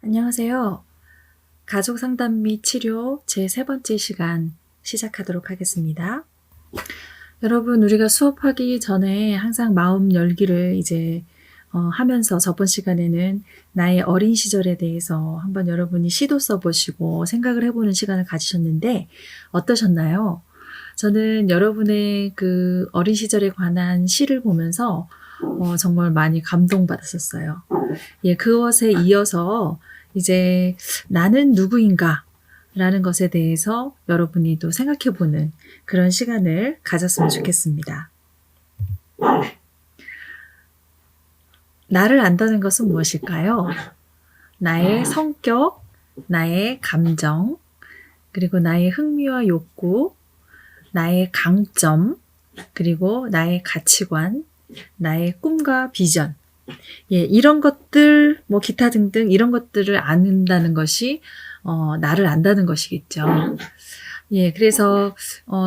안녕하세요. 가족 상담 및 치료 제 세 번째 시간 시작하도록 하겠습니다. 여러분, 우리가 수업하기 전에 항상 마음 열기를 하면서 저번 시간에는 나의 어린 시절에 대해서 한번 여러분이 시도 써보시고 생각을 해보는 시간을 가지셨는데 어떠셨나요? 저는 여러분의 그 어린 시절에 관한 시를 보면서 정말 많이 감동받았었어요. 그것에 이어서 이제 나는 누구인가? 라는 것에 대해서 여러분이 또 생각해 보는 그런 시간을 가졌으면 좋겠습니다. 나를 안다는 것은 무엇일까요? 나의 성격, 나의 감정, 그리고 나의 흥미와 욕구, 나의 강점, 그리고 나의 가치관, 나의 꿈과 비전. 이런 것들, 기타 등등 이런 것들을 안다는 것이 나를 안다는 것이겠죠. 그래서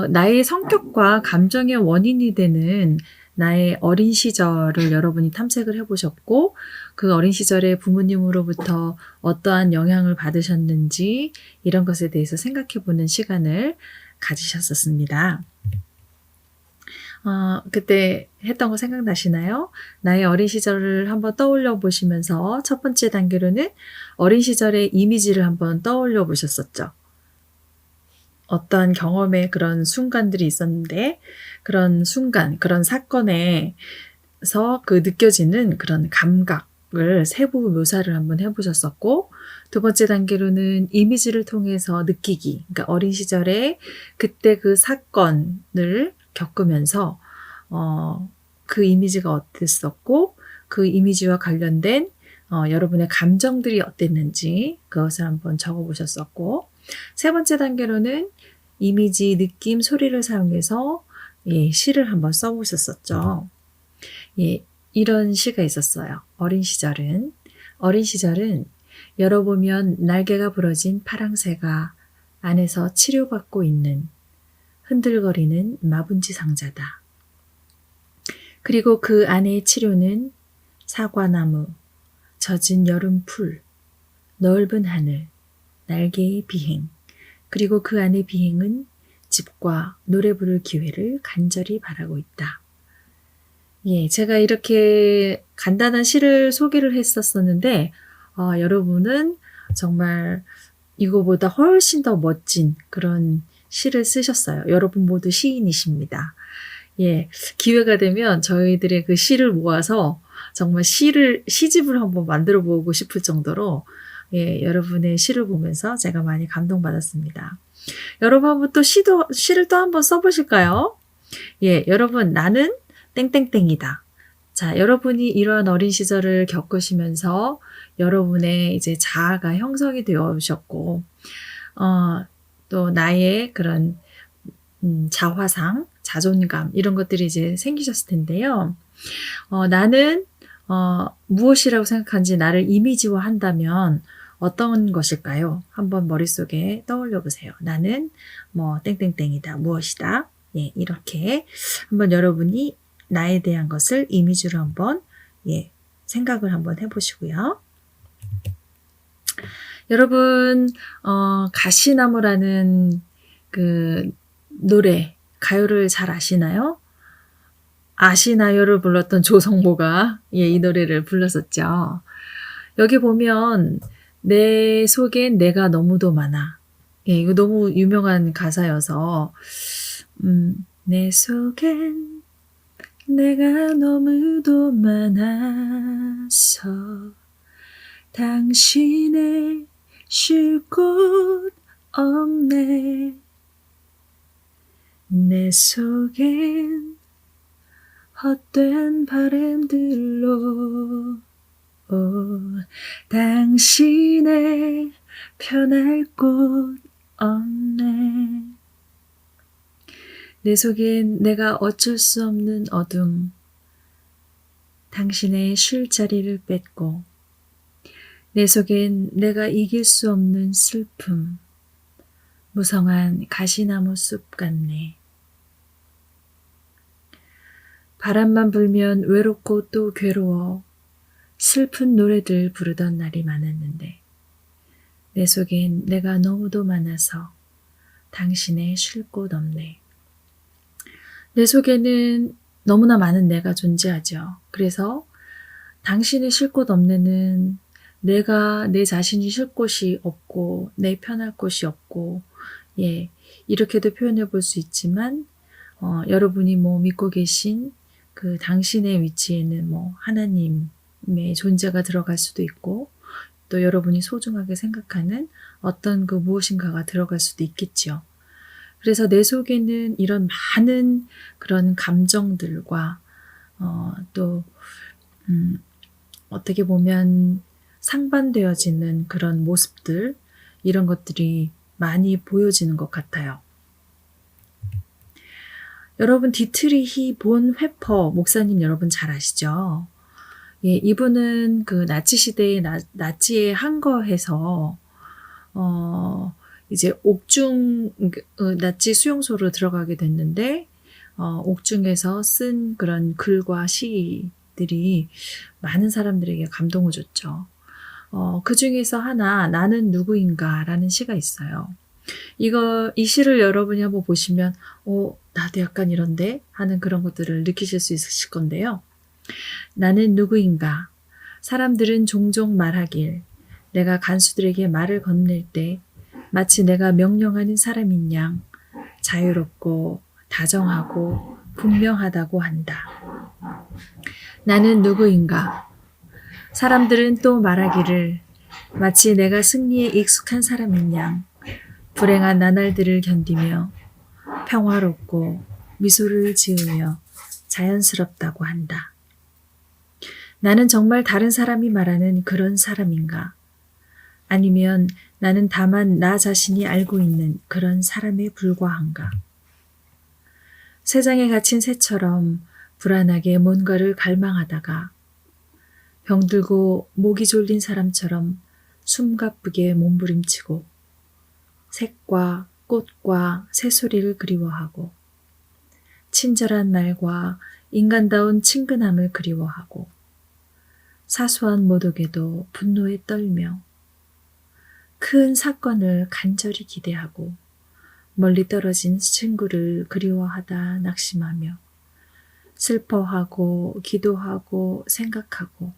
나의 성격과 감정의 원인이 되는 나의 어린 시절을 여러분이 탐색을 해보셨고, 그 어린 시절에 부모님으로부터 어떠한 영향을 받으셨는지 이런 것에 대해서 생각해보는 시간을 가지셨었습니다. 그때 했던 거 생각나시나요? 나의 어린 시절을 한번 떠올려 보시면서 첫 번째 단계로는 어린 시절의 이미지를 한번 떠올려 보셨었죠. 어떠한 경험의 그런 순간들이 있었는데 그런 순간, 그런 사건에서 그 느껴지는 그런 감각을 세부 묘사를 한번 해보셨었고, 두 번째 단계로는 이미지를 통해서 느끼기, 그러니까 어린 시절에 그때 그 사건을 겪으면서 그 이미지가 어땠었고 그 이미지와 관련된 여러분의 감정들이 어땠는지 그것을 한번 적어보셨었고, 세 번째 단계로는 이미지, 느낌, 소리를 사용해서 시를 한번 써보셨었죠. 이런 시가 있었어요. 어린 시절은 열어보면 날개가 부러진 파랑새가 안에서 치료받고 있는 흔들거리는 마분지 상자다. 그리고 그 안의 치료는 사과나무, 젖은 여름풀, 넓은 하늘, 날개의 비행, 그리고 그 안의 비행은 집과 노래 부를 기회를 간절히 바라고 있다. 제가 이렇게 간단한 시를 소개를 했었었는데 여러분은 정말 이거보다 훨씬 더 멋진 그런 시를 쓰셨어요. 여러분 모두 시인이십니다. 기회가 되면 저희들의 그 시를 모아서 정말 시집을 한번 만들어 보고 싶을 정도로 여러분의 시를 보면서 제가 많이 감동받았습니다. 여러분 한번 또 시를 또 한번 써보실까요? 여러분, 나는 땡땡땡이다. 자, 여러분이 이러한 어린 시절을 겪으시면서 여러분의 이제 자아가 형성이 되어 오셨고, 또 나의 그런 자화상, 자존감 이런 것들이 이제 생기셨을 텐데요. 나는 무엇이라고 생각하는지 나를 이미지화 한다면 어떤 것일까요? 한번 머릿속에 떠올려 보세요. 나는 땡땡땡이다, 무엇이다. 이렇게 한번 여러분이 나에 대한 것을 이미지로 한번 생각을 한번 해보시고요. 여러분, 가시나무라는 그 노래, 가요를 잘 아시나요? 아시나요를 불렀던 조성모가 이 노래를 불렀었죠. 여기 보면 내 속엔 내가 너무도 많아. 이거 너무 유명한 가사여서 내 속엔 내가 너무도 많아서 당신의 쉴 곳 없네. 내 속엔 헛된 바람들로 당신의 편할 곳 없네. 내 속엔 내가 어쩔 수 없는 어둠, 당신의 쉴 자리를 뺏고, 내 속엔 내가 이길 수 없는 슬픔, 무성한 가시나무 숲 같네. 바람만 불면 외롭고 또 괴로워 슬픈 노래들 부르던 날이 많았는데 내 속엔 내가 너무도 많아서 당신의 쉴 곳 없네. 내 속에는 너무나 많은 내가 존재하죠. 그래서 당신의 쉴 곳 없네는 내가 내 자신이 쉴 곳이 없고 내 편할 곳이 없고 이렇게도 표현해 볼 수 있지만 여러분이 믿고 계신 그 당신의 위치에는 하나님의 존재가 들어갈 수도 있고 또 여러분이 소중하게 생각하는 어떤 그 무엇인가가 들어갈 수도 있겠죠. 그래서 내 속에는 이런 많은 그런 감정들과 또 어떻게 보면 상반되어지는 그런 모습들, 이런 것들이 많이 보여지는 것 같아요. 여러분, 디트리히 본 회퍼 목사님 여러분 잘 아시죠? 이분은 그 나치 시대에 나치에 항거해서 이제 옥중 나치 수용소로 들어가게 됐는데 옥중에서 쓴 그런 글과 시들이 많은 사람들에게 감동을 줬죠. 그 중에서 하나 나는 누구인가라는 시가 있어요. 이 시를 여러분이 한번 보시면 나도 약간 이런데 하는 그런 것들을 느끼실 수 있으실 건데요. 나는 누구인가? 사람들은 종종 말하길 내가 간수들에게 말을 건넬 때 마치 내가 명령하는 사람인 양 자유롭고 다정하고 분명하다고 한다. 나는 누구인가? 사람들은 또 말하기를 마치 내가 승리에 익숙한 사람인 양 불행한 나날들을 견디며 평화롭고 미소를 지으며 자연스럽다고 한다. 나는 정말 다른 사람이 말하는 그런 사람인가? 아니면 나는 다만 나 자신이 알고 있는 그런 사람에 불과한가? 새장에 갇힌 새처럼 불안하게 뭔가를 갈망하다가 병들고 목이 졸린 사람처럼 숨가쁘게 몸부림치고 색과 꽃과 새소리를 그리워하고 친절한 말과 인간다운 친근함을 그리워하고 사소한 모독에도 분노에 떨며 큰 사건을 간절히 기대하고 멀리 떨어진 친구를 그리워하다 낙심하며 슬퍼하고 기도하고 생각하고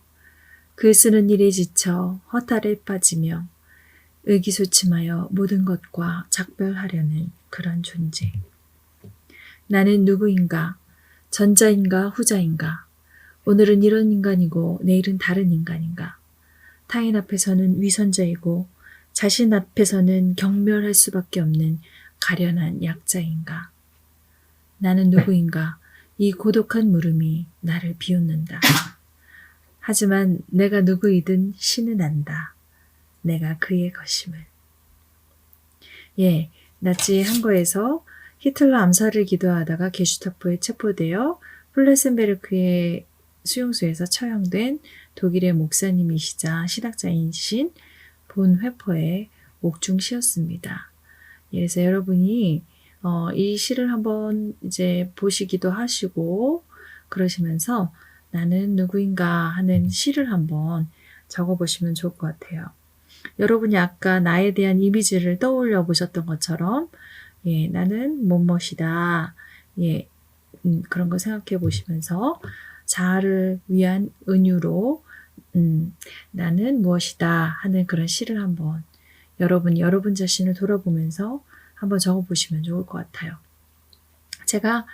글 쓰는 일에 지쳐 허탈에 빠지며 의기소침하여 모든 것과 작별하려는 그런 존재. 나는 누구인가? 전자인가 후자인가? 오늘은 이런 인간이고 내일은 다른 인간인가? 타인 앞에서는 위선자이고 자신 앞에서는 경멸할 수밖에 없는 가련한 약자인가? 나는 누구인가? 이 고독한 물음이 나를 비웃는다. 하지만 내가 누구이든 신은 안다. 내가 그의 것임을. 나치 항거에서 히틀러 암살을 기도하다가 게슈타포에 체포되어 플레센베르크의 수용소에서 처형된 독일의 목사님이시자 신학자이신 본 회퍼의 옥중 시였습니다. 그래서 여러분이 이 시를 한번 이제 보시기도 하시고 그러시면서 나는 누구인가 하는 시를 한번 적어보시면 좋을 것 같아요. 여러분이 아까 나에 대한 이미지를 떠올려 보셨던 것처럼 나는 뭐뭐이다. 그런 거 생각해 보시면서 자아를 위한 은유로 나는 무엇이다 하는 그런 시를 한번 여러분이 여러분 자신을 돌아보면서 한번 적어보시면 좋을 것 같아요. 제가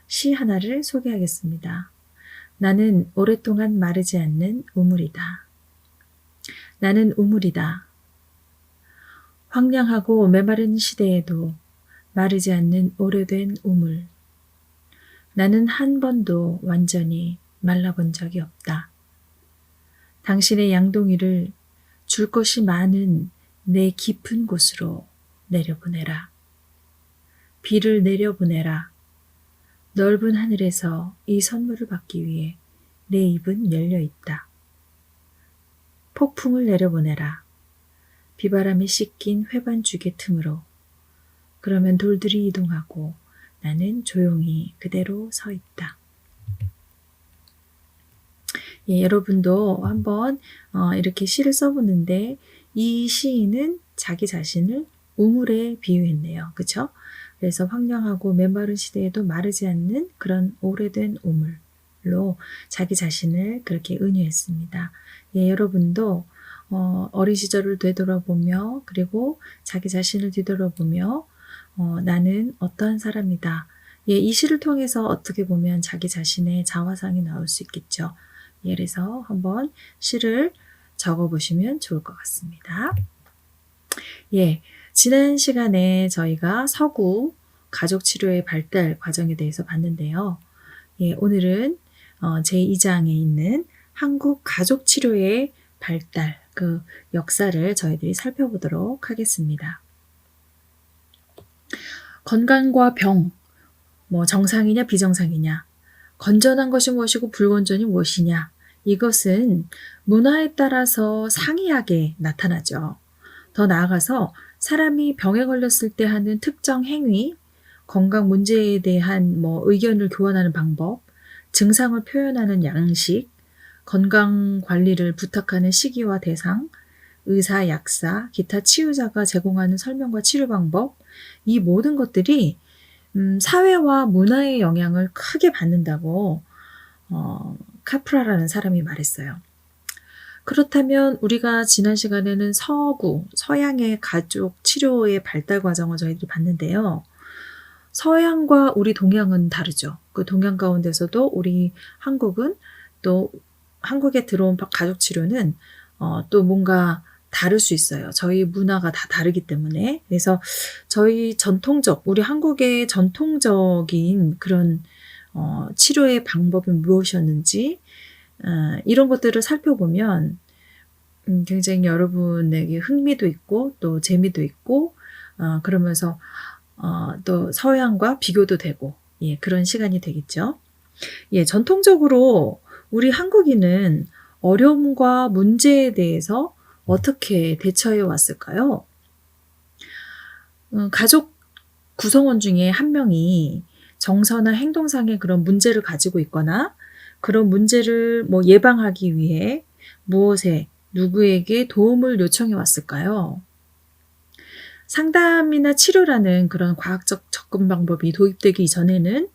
시 하나를 소개하겠습니다. 나는 오랫동안 마르지 않는 우물이다. 나는 우물이다. 황량하고 메마른 시대에도 마르지 않는 오래된 우물. 나는 한 번도 완전히 말라본 적이 없다. 당신의 양동이를 줄 것이 많은 내 깊은 곳으로 내려보내라. 비를 내려보내라. 넓은 하늘에서 이 선물을 받기 위해 내 입은 열려 있다. 폭풍을 내려보내라. 비바람에 씻긴 회반죽의 틈으로. 그러면 돌들이 이동하고 나는 조용히 그대로 서 있다. 여러분도 한번 이렇게 시를 써보는데 이 시인은 자기 자신을 우물에 비유했네요. 그쵸? 그래서 황량하고 메마른 시대에도 마르지 않는 그런 오래된 우물로 자기 자신을 그렇게 은유했습니다. 예, 여러분도 어린 시절을 되돌아보며 그리고 자기 자신을 뒤돌아보며 나는 어떠한 사람이다. 예, 이 시를 통해서 어떻게 보면 자기 자신의 자화상이 나올 수 있겠죠. 예, 그래서 한번 시를 적어보시면 좋을 것 같습니다. 예, 지난 시간에 저희가 서구 가족치료의 발달 과정에 대해서 봤는데요. 예, 오늘은 제2장에 있는 한국 가족치료의 발달, 그 역사를 저희들이 살펴보도록 하겠습니다. 건강과 병, 정상이냐 비정상이냐, 건전한 것이 무엇이고 불건전이 무엇이냐, 이것은 문화에 따라서 상이하게 나타나죠. 더 나아가서 사람이 병에 걸렸을 때 하는 특정 행위, 건강 문제에 대한 의견을 교환하는 방법, 증상을 표현하는 양식, 건강 관리를 부탁하는 시기와 대상, 의사, 약사, 기타 치유자가 제공하는 설명과 치료 방법, 이 모든 것들이 사회와 문화의 영향을 크게 받는다고 카프라라는 사람이 말했어요. 그렇다면 우리가 지난 시간에는 서양의 가족 치료의 발달 과정을 저희들이 봤는데요. 서양과 우리 동양은 다르죠. 그 동양 가운데서도 우리 한국은 또 한국에 들어온 가족 치료는 또 뭔가 다를 수 있어요. 저희 문화가 다 다르기 때문에. 그래서 저희 우리 한국의 전통적인 그런 치료의 방법이 무엇이었는지 이런 것들을 살펴보면 굉장히 여러분에게 흥미도 있고 또 재미도 있고 그러면서 또 서양과 비교도 되고 그런 시간이 되겠죠. 예, 전통적으로 우리 한국인은 어려움과 문제에 대해서 어떻게 대처해 왔을까요? 가족 구성원 중에 한 명이 정서나 행동상의 그런 문제를 가지고 있거나 그런 문제를 예방하기 위해 누구에게 도움을 요청해 왔을까요? 상담이나 치료라는 그런 과학적 접근 방법이 도입되기 이전에는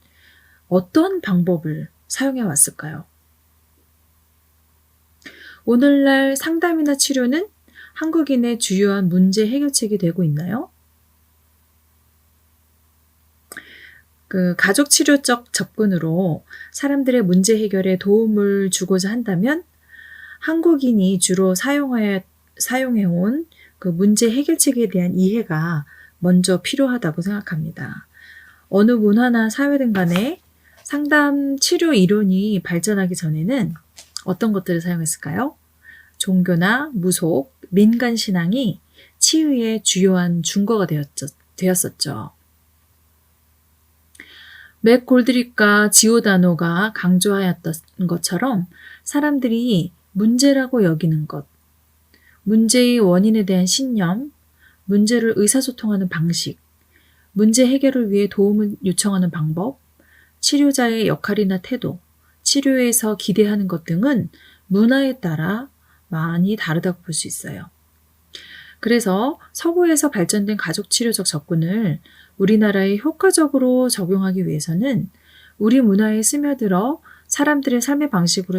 어떤 방법을 사용해 왔을까요? 오늘날 상담이나 치료는 한국인의 주요한 문제 해결책이 되고 있나요? 그 가족 치료적 접근으로 사람들의 문제 해결에 도움을 주고자 한다면 한국인이 주로 사용해온 그 문제 해결책에 대한 이해가 먼저 필요하다고 생각합니다. 어느 문화나 사회든 간에 상담 치료 이론이 발전하기 전에는 어떤 것들을 사용했을까요? 종교나 무속, 민간 신앙이 치유의 주요한 준거가 되었었죠. 맥 골드립과 지오다노가 강조하였던 것처럼 사람들이 문제라고 여기는 것, 문제의 원인에 대한 신념, 문제를 의사소통하는 방식, 문제 해결을 위해 도움을 요청하는 방법, 치료자의 역할이나 태도, 치료에서 기대하는 것 등은 문화에 따라 많이 다르다고 볼 수 있어요. 그래서 서구에서 발전된 가족치료적 접근을 우리나라에 효과적으로 적용하기 위해서는 우리 문화에 스며들어 사람들의 삶의 방식으로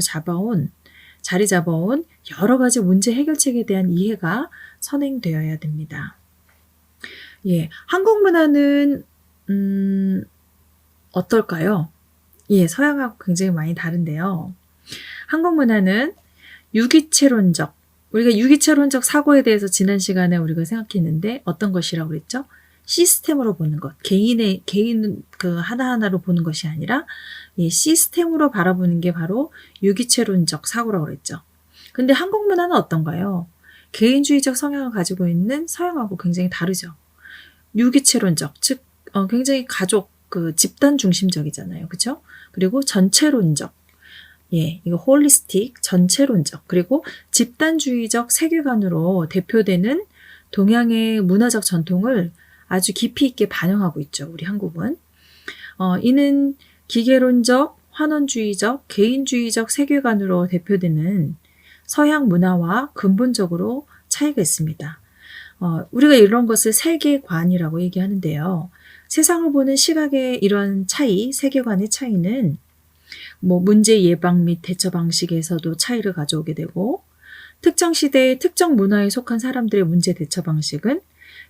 자리 잡아온 여러 가지 문제 해결책에 대한 이해가 선행되어야 됩니다. 예, 한국 문화는 어떨까요? 예, 서양하고 굉장히 많이 다른데요. 한국 문화는 우리가 유기체론적 사고에 대해서 지난 시간에 우리가 생각했는데 어떤 것이라고 그랬죠? 시스템으로 보는 것, 개인 그 하나하나로 보는 것이 아니라 시스템으로 바라보는 게 바로 유기체론적 사고라고 그랬죠. 근데 한국 문화는 어떤가요? 개인주의적 성향을 가지고 있는 서양하고 굉장히 다르죠. 유기체론적, 즉 굉장히 가족, 집단 중심적이잖아요. 그렇죠? 그리고 전체론적, 이거 홀리스틱, 전체론적, 그리고 집단주의적 세계관으로 대표되는 동양의 문화적 전통을 아주 깊이 있게 반영하고 있죠. 우리 한국은. 이는 기계론적, 환원주의적, 개인주의적 세계관으로 대표되는 서양 문화와 근본적으로 차이가 있습니다. 우리가 이런 것을 세계관이라고 얘기하는데요. 세상을 보는 시각의 이런 차이, 세계관의 차이는 문제 예방 및 대처 방식에서도 차이를 가져오게 되고, 특정 시대의 특정 문화에 속한 사람들의 문제 대처 방식은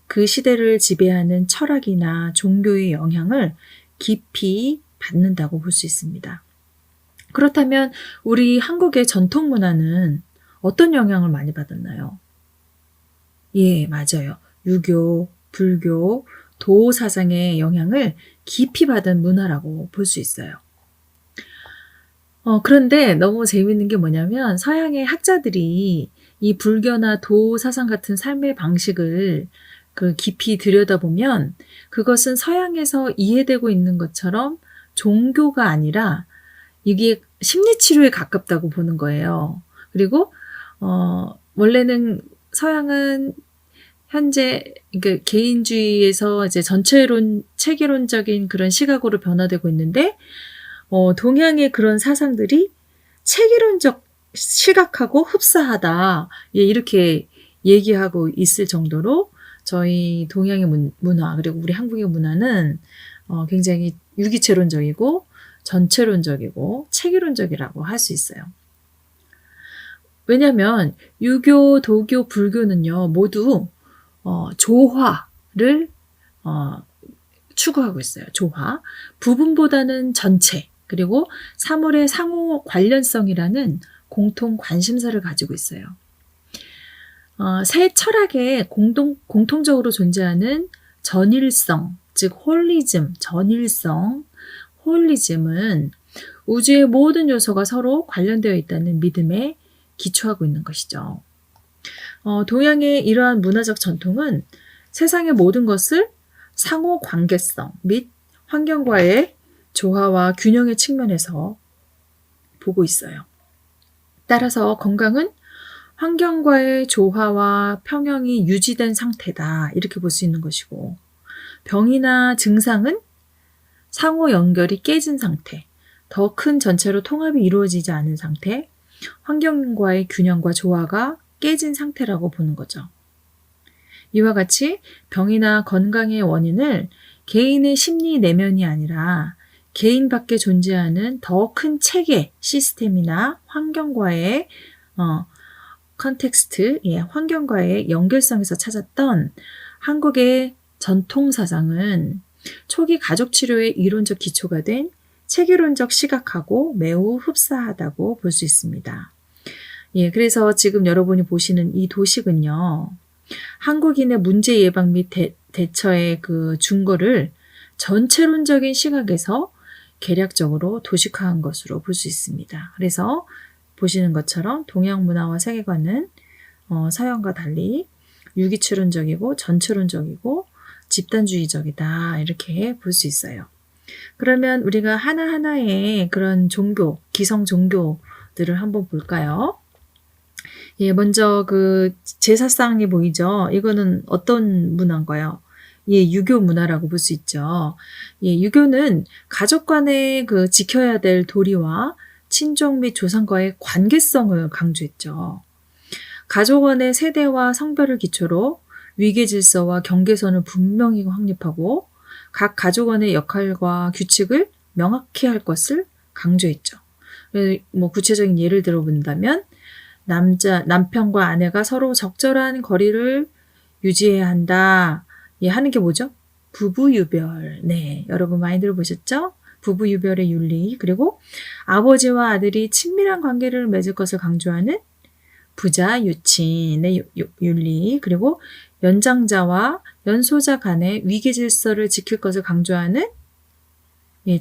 그 시대를 지배하는 철학이나 종교의 영향을 깊이 받는다고 볼 수 있습니다. 그렇다면 우리 한국의 전통 문화는 어떤 영향을 많이 받았나요? 예, 맞아요. 유교, 불교, 도 사상의 영향을 깊이 받은 문화라고 볼 수 있어요. 그런데 너무 재밌는 게 뭐냐면 서양의 학자들이 이 불교나 도 사상 같은 삶의 방식을 깊이 들여다보면 그것은 서양에서 이해되고 있는 것처럼 종교가 아니라 이게 심리치료에 가깝다고 보는 거예요. 그리고 원래는 서양은 현재 개인주의에서 이제 체계론적인 그런 시각으로 변화되고 있는데, 동양의 그런 사상들이 체계론적 시각하고 흡사하다. 예, 이렇게 얘기하고 있을 정도로 저희 동양의 문화, 그리고 우리 한국의 문화는 굉장히 유기체론적이고 전체론적이고 체계론적이라고 할 수 있어요. 왜냐하면 유교, 도교, 불교는요 모두 조화를 추구하고 있어요. 조화. 부분보다는 전체, 그리고 사물의 상호 관련성이라는 공통 관심사를 가지고 있어요. 세 철학에 공통적으로 존재하는 전일성, 즉 홀리즘, 전일성, 홀리즘은 우주의 모든 요소가 서로 관련되어 있다는 믿음에 기초하고 있는 것이죠. 동양의 이러한 문화적 전통은 세상의 모든 것을 상호 관계성 및 환경과의 조화와 균형의 측면에서 보고 있어요. 따라서 건강은 환경과의 조화와 평형이 유지된 상태다, 이렇게 볼 수 있는 것이고, 병이나 증상은 상호 연결이 깨진 상태, 더 큰 전체로 통합이 이루어지지 않은 상태, 환경과의 균형과 조화가 깨진 상태라고 보는 거죠. 이와 같이 병이나 건강의 원인을 개인의 심리 내면이 아니라 개인 밖에 존재하는 더 큰 체계, 시스템이나 환경과의 컨텍스트, 환경과의 연결성에서 찾았던 한국의 전통 사상은 초기 가족 치료의 이론적 기초가 된 체계론적 시각하고 매우 흡사하다고 볼 수 있습니다. 예, 그래서 지금 여러분이 보시는 이 도식은요, 한국인의 문제 예방 및 대처의 그 준거를 전체론적인 시각에서 계략적으로 도식화한 것으로 볼 수 있습니다. 그래서 보시는 것처럼 동양 문화와 세계관은 서양과 달리 유기체론적이고 전체론적이고 집단주의적이다, 이렇게 볼 수 있어요. 그러면 우리가 하나하나의 그런 종교, 기성 종교들을 한번 볼까요? 예, 먼저 그 제사상이 보이죠? 이거는 어떤 문화인가요? 예, 유교 문화라고 볼 수 있죠. 예, 유교는 가족 간의 그 지켜야 될 도리와 친족 및 조상과의 관계성을 강조했죠. 가족 안의 세대와 성별을 기초로 위계 질서와 경계선을 분명히 확립하고 각 가족 안의 역할과 규칙을 명확히 할 것을 강조했죠. 구체적인 예를 들어본다면 남편과 아내가 서로 적절한 거리를 유지해야 한다. 예, 하는 게 뭐죠? 부부유별. 네, 여러분 많이 들어보셨죠? 부부유별의 윤리, 그리고 아버지와 아들이 친밀한 관계를 맺을 것을 강조하는 부자유친의 윤리, 그리고 연장자와 연소자 간의 위계 질서를 지킬 것을 강조하는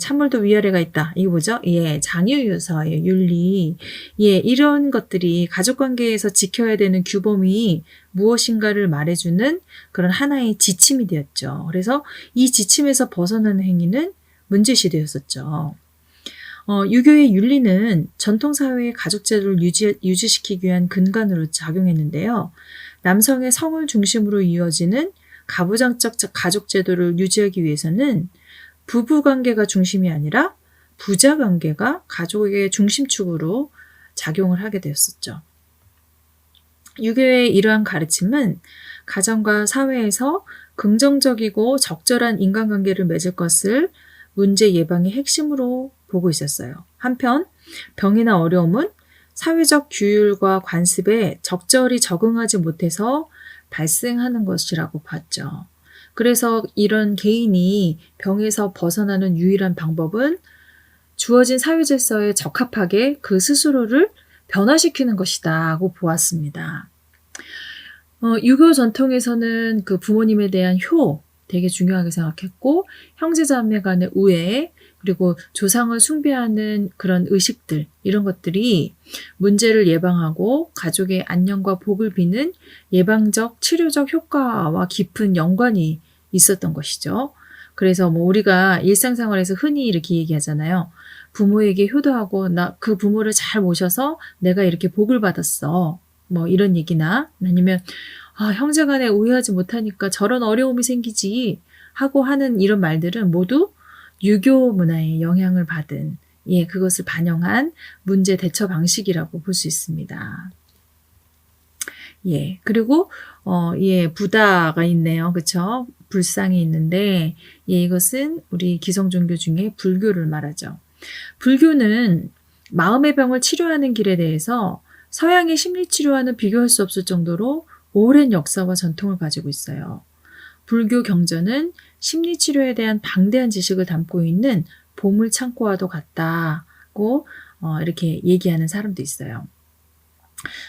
찬물도 위아래가 있다. 이게 뭐죠? 예, 장유유서의 윤리. 예, 이런 것들이 가족관계에서 지켜야 되는 규범이 무엇인가를 말해주는 그런 하나의 지침이 되었죠. 그래서 이 지침에서 벗어나는 행위는 문제시되었었죠. 유교의 윤리는 전통사회의 가족제도를 유지시키기 위한 근간으로 작용했는데요. 남성의 성을 중심으로 이어지는 가부장적 가족제도를 유지하기 위해서는 부부관계가 중심이 아니라 부자관계가 가족의 중심축으로 작용을 하게 되었었죠. 유교의 이러한 가르침은 가정과 사회에서 긍정적이고 적절한 인간관계를 맺을 것을 문제 예방의 핵심으로 보고 있었어요. 한편 병이나 어려움은 사회적 규율과 관습에 적절히 적응하지 못해서 발생하는 것이라고 봤죠. 그래서 이런 개인이 병에서 벗어나는 유일한 방법은 주어진 사회 질서에 적합하게 그 스스로를 변화시키는 것이다고 보았습니다. 유교 전통에서는 그 부모님에 대한 효 되게 중요하게 생각했고 형제자매 간의 우애 그리고 조상을 숭배하는 그런 의식들 이런 것들이 문제를 예방하고 가족의 안녕과 복을 비는 예방적 치료적 효과와 깊은 연관이 있었던 것이죠. 그래서 뭐 우리가 일상생활에서 흔히 이렇게 얘기하잖아요. 부모에게 효도하고 나 그 부모를 잘 모셔서 내가 이렇게 복을 받았어. 뭐 이런 얘기나 아니면 형제간에 오해하지 못하니까 저런 어려움이 생기지 하고 하는 이런 말들은 모두 유교 문화에 영향을 받은 그것을 반영한 문제 대처 방식이라고 볼 수 있습니다. 그리고 부다가 있네요. 그쵸? 불상이 있는데 이것은 우리 기성 종교 중에 불교를 말하죠. 불교는 마음의 병을 치료하는 길에 대해서 서양의 심리치료와는 비교할 수 없을 정도로 오랜 역사와 전통을 가지고 있어요. 불교 경전은 심리치료에 대한 방대한 지식을 담고 있는 보물창고와도 같다고 이렇게 얘기하는 사람도 있어요.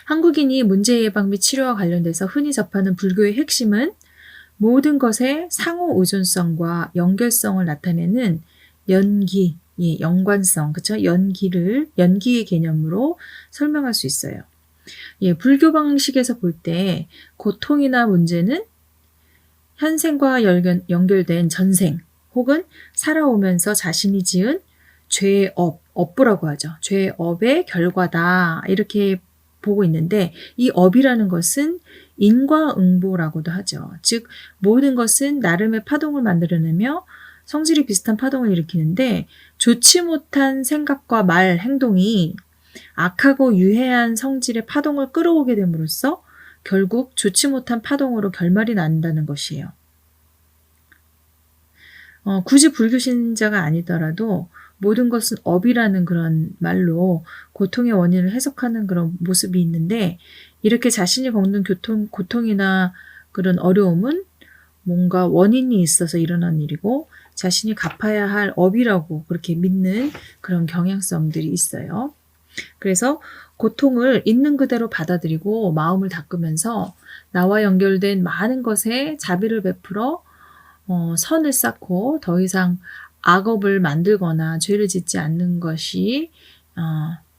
한국인이 문제 예방 및 치료와 관련돼서 흔히 접하는 불교의 핵심은 모든 것의 상호 의존성과 연결성을 나타내는 연기, 연관성, 그쵸? 연기의 개념으로 설명할 수 있어요. 불교 방식에서 볼 때 고통이나 문제는 현생과 연결된 전생 혹은 살아오면서 자신이 지은 죄의 업부라고 하죠. 죄의 업의 결과다 이렇게 보고 있는데 이 업이라는 것은 인과응보라고도 하죠. 즉 모든 것은 나름의 파동을 만들어내며 성질이 비슷한 파동을 일으키는데 좋지 못한 생각과 말, 행동이 악하고 유해한 성질의 파동을 끌어오게 됨으로써 결국 좋지 못한 파동으로 결말이 난다는 것이에요. 굳이 불교 신자가 아니더라도 모든 것은 업이라는 그런 말로 고통의 원인을 해석하는 그런 모습이 있는데 이렇게 자신이 겪는 고통이나 그런 어려움은 뭔가 원인이 있어서 일어난 일이고 자신이 갚아야 할 업이라고 그렇게 믿는 그런 경향성들이 있어요. 그래서 고통을 있는 그대로 받아들이고 마음을 닦으면서 나와 연결된 많은 것에 자비를 베풀어 선을 쌓고 더 이상 악업을 만들거나 죄를 짓지 않는 것이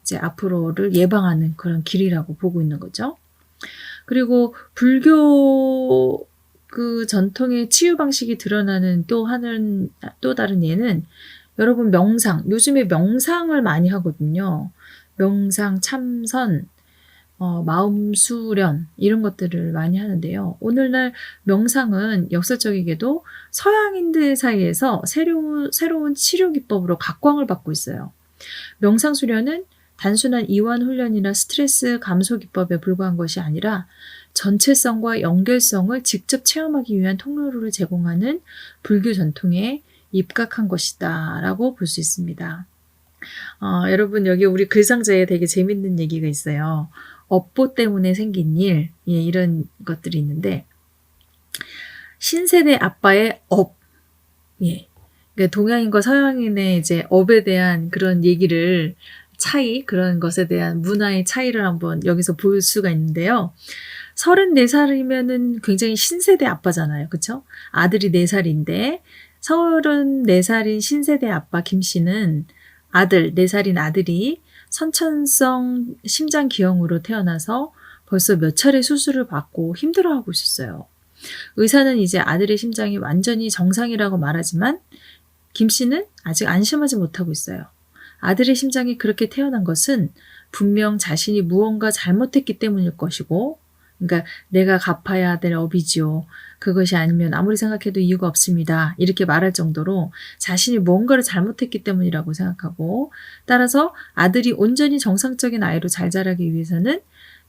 이제 앞으로를 예방하는 그런 길이라고 보고 있는 거죠. 그리고 불교 그 전통의 치유 방식이 드러나는 또 다른 예는 여러분 명상, 요즘에 명상을 많이 하거든요. 명상, 참선, 마음 수련 이런 것들을 많이 하는데요. 오늘날 명상은 역설적이게도 서양인들 사이에서 새로운 치료 기법으로 각광을 받고 있어요. 명상 수련은 단순한 이완 훈련이나 스트레스 감소 기법에 불과한 것이 아니라 전체성과 연결성을 직접 체험하기 위한 통로를 제공하는 불교 전통에 입각한 것이다 라고 볼 수 있습니다. 여러분 여기 우리 글상자에 되게 재밌는 얘기가 있어요. 업보 때문에 생긴 일, 이런 것들이 있는데 신세대 아빠의 업, 그러니까 동양인과 서양인의 이제 업에 대한 그런 얘기를 그런 것에 대한 문화의 차이를 한번 여기서 볼 수가 있는데요. 34살이면은 굉장히 신세대 아빠잖아요. 그쵸? 아들이 4살인데 34살인 신세대 아빠 김 씨는 4살인 아들이 선천성 심장기형으로 태어나서 벌써 몇 차례 수술을 받고 힘들어하고 있었어요. 의사는 이제 아들의 심장이 완전히 정상이라고 말하지만 김 씨는 아직 안심하지 못하고 있어요. 아들의 심장이 그렇게 태어난 것은 분명 자신이 무언가 잘못했기 때문일 것이고, 그러니까 내가 갚아야 될 업이지요. 그것이 아니면 아무리 생각해도 이유가 없습니다. 이렇게 말할 정도로 자신이 무언가를 잘못했기 때문이라고 생각하고, 따라서 아들이 온전히 정상적인 아이로 잘 자라기 위해서는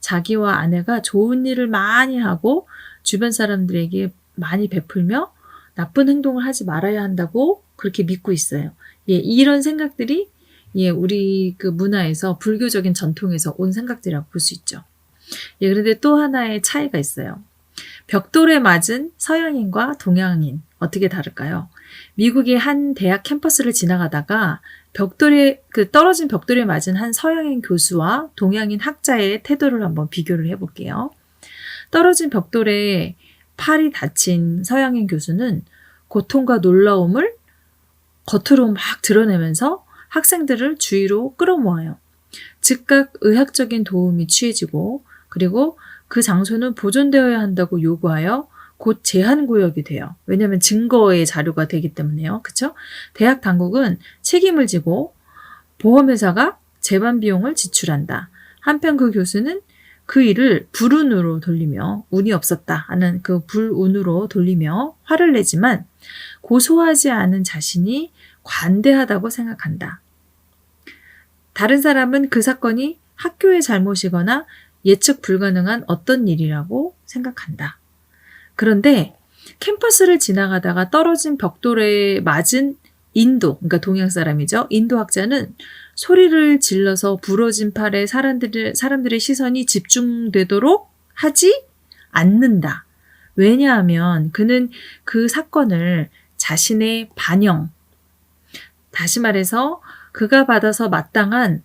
자기와 아내가 좋은 일을 많이 하고 주변 사람들에게 많이 베풀며 나쁜 행동을 하지 말아야 한다고 그렇게 믿고 있어요. 예, 이런 생각들이 예, 우리 그 문화에서 불교적인 전통에서 온 생각들이라고 볼 수 있죠. 예, 그런데 또 하나의 차이가 있어요. 벽돌에 맞은 서양인과 동양인 어떻게 다를까요? 미국의 한 대학 캠퍼스를 지나가다가 떨어진 벽돌에 맞은 한 서양인 교수와 동양인 학자의 태도를 한번 비교를 해볼게요. 떨어진 벽돌에 팔이 다친 서양인 교수는 고통과 놀라움을 겉으로 막 드러내면서 학생들을 주위로 끌어모아요. 즉각 의학적인 도움이 취해지고 그리고 그 장소는 보존되어야 한다고 요구하여 곧 제한구역이 돼요. 왜냐하면 증거의 자료가 되기 때문에요. 그렇죠? 대학 당국은 책임을 지고 보험회사가 재반 비용을 지출한다. 한편 그 교수는 그 일을 불운으로 돌리며 운이 없었다 하는 그 불운으로 돌리며 화를 내지만 고소하지 않은 자신이 관대하다고 생각한다. 다른 사람은 그 사건이 학교의 잘못이거나 예측 불가능한 어떤 일이라고 생각한다. 그런데 캠퍼스를 지나가다가 떨어진 벽돌에 맞은 인도, 그러니까 동양 사람이죠. 인도 학자는 소리를 질러서 부러진 팔에 사람들의 시선이 집중되도록 하지 않는다. 왜냐하면 그는 그 사건을 자신의 반영, 다시 말해서 그가 받아서 마땅한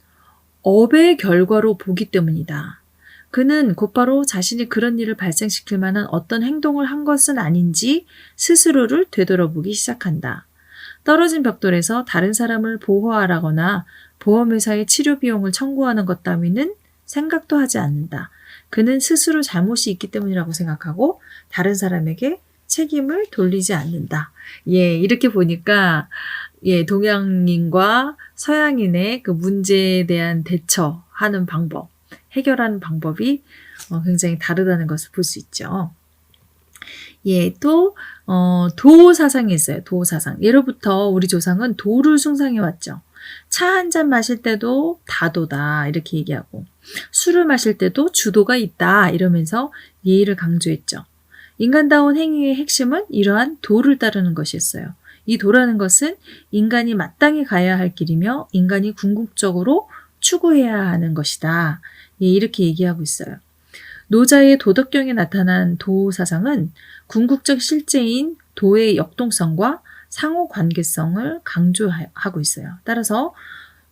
업의 결과로 보기 때문이다. 그는 곧바로 자신이 그런 일을 발생시킬 만한 어떤 행동을 한 것은 아닌지 스스로를 되돌아보기 시작한다. 떨어진 벽돌에서 다른 사람을 보호하라거나 보험회사의 치료 비용을 청구하는 것 따위는 생각도 하지 않는다. 그는 스스로 잘못이 있기 때문이라고 생각하고 다른 사람에게 책임을 돌리지 않는다. 예, 이렇게 보니까 예, 동양인과 서양인의 그 문제에 대한 대처하는 방법, 해결하는 방법이 굉장히 다르다는 것을 볼 수 있죠. 예, 또 도 사상이 있어요. 도 사상. 예로부터 우리 조상은 도를 숭상해 왔죠. 차 한 잔 마실 때도 다도다 이렇게 얘기하고 술을 마실 때도 주도가 있다 이러면서 예의를 강조했죠. 인간다운 행위의 핵심은 이러한 도를 따르는 것이었어요. 이 도라는 것은 인간이 마땅히 가야 할 길이며 인간이 궁극적으로 추구해야 하는 것이다. 예, 이렇게 얘기하고 있어요. 노자의 도덕경에 나타난 도 사상은 궁극적 실제인 도의 역동성과 상호 관계성을 강조하고 있어요. 따라서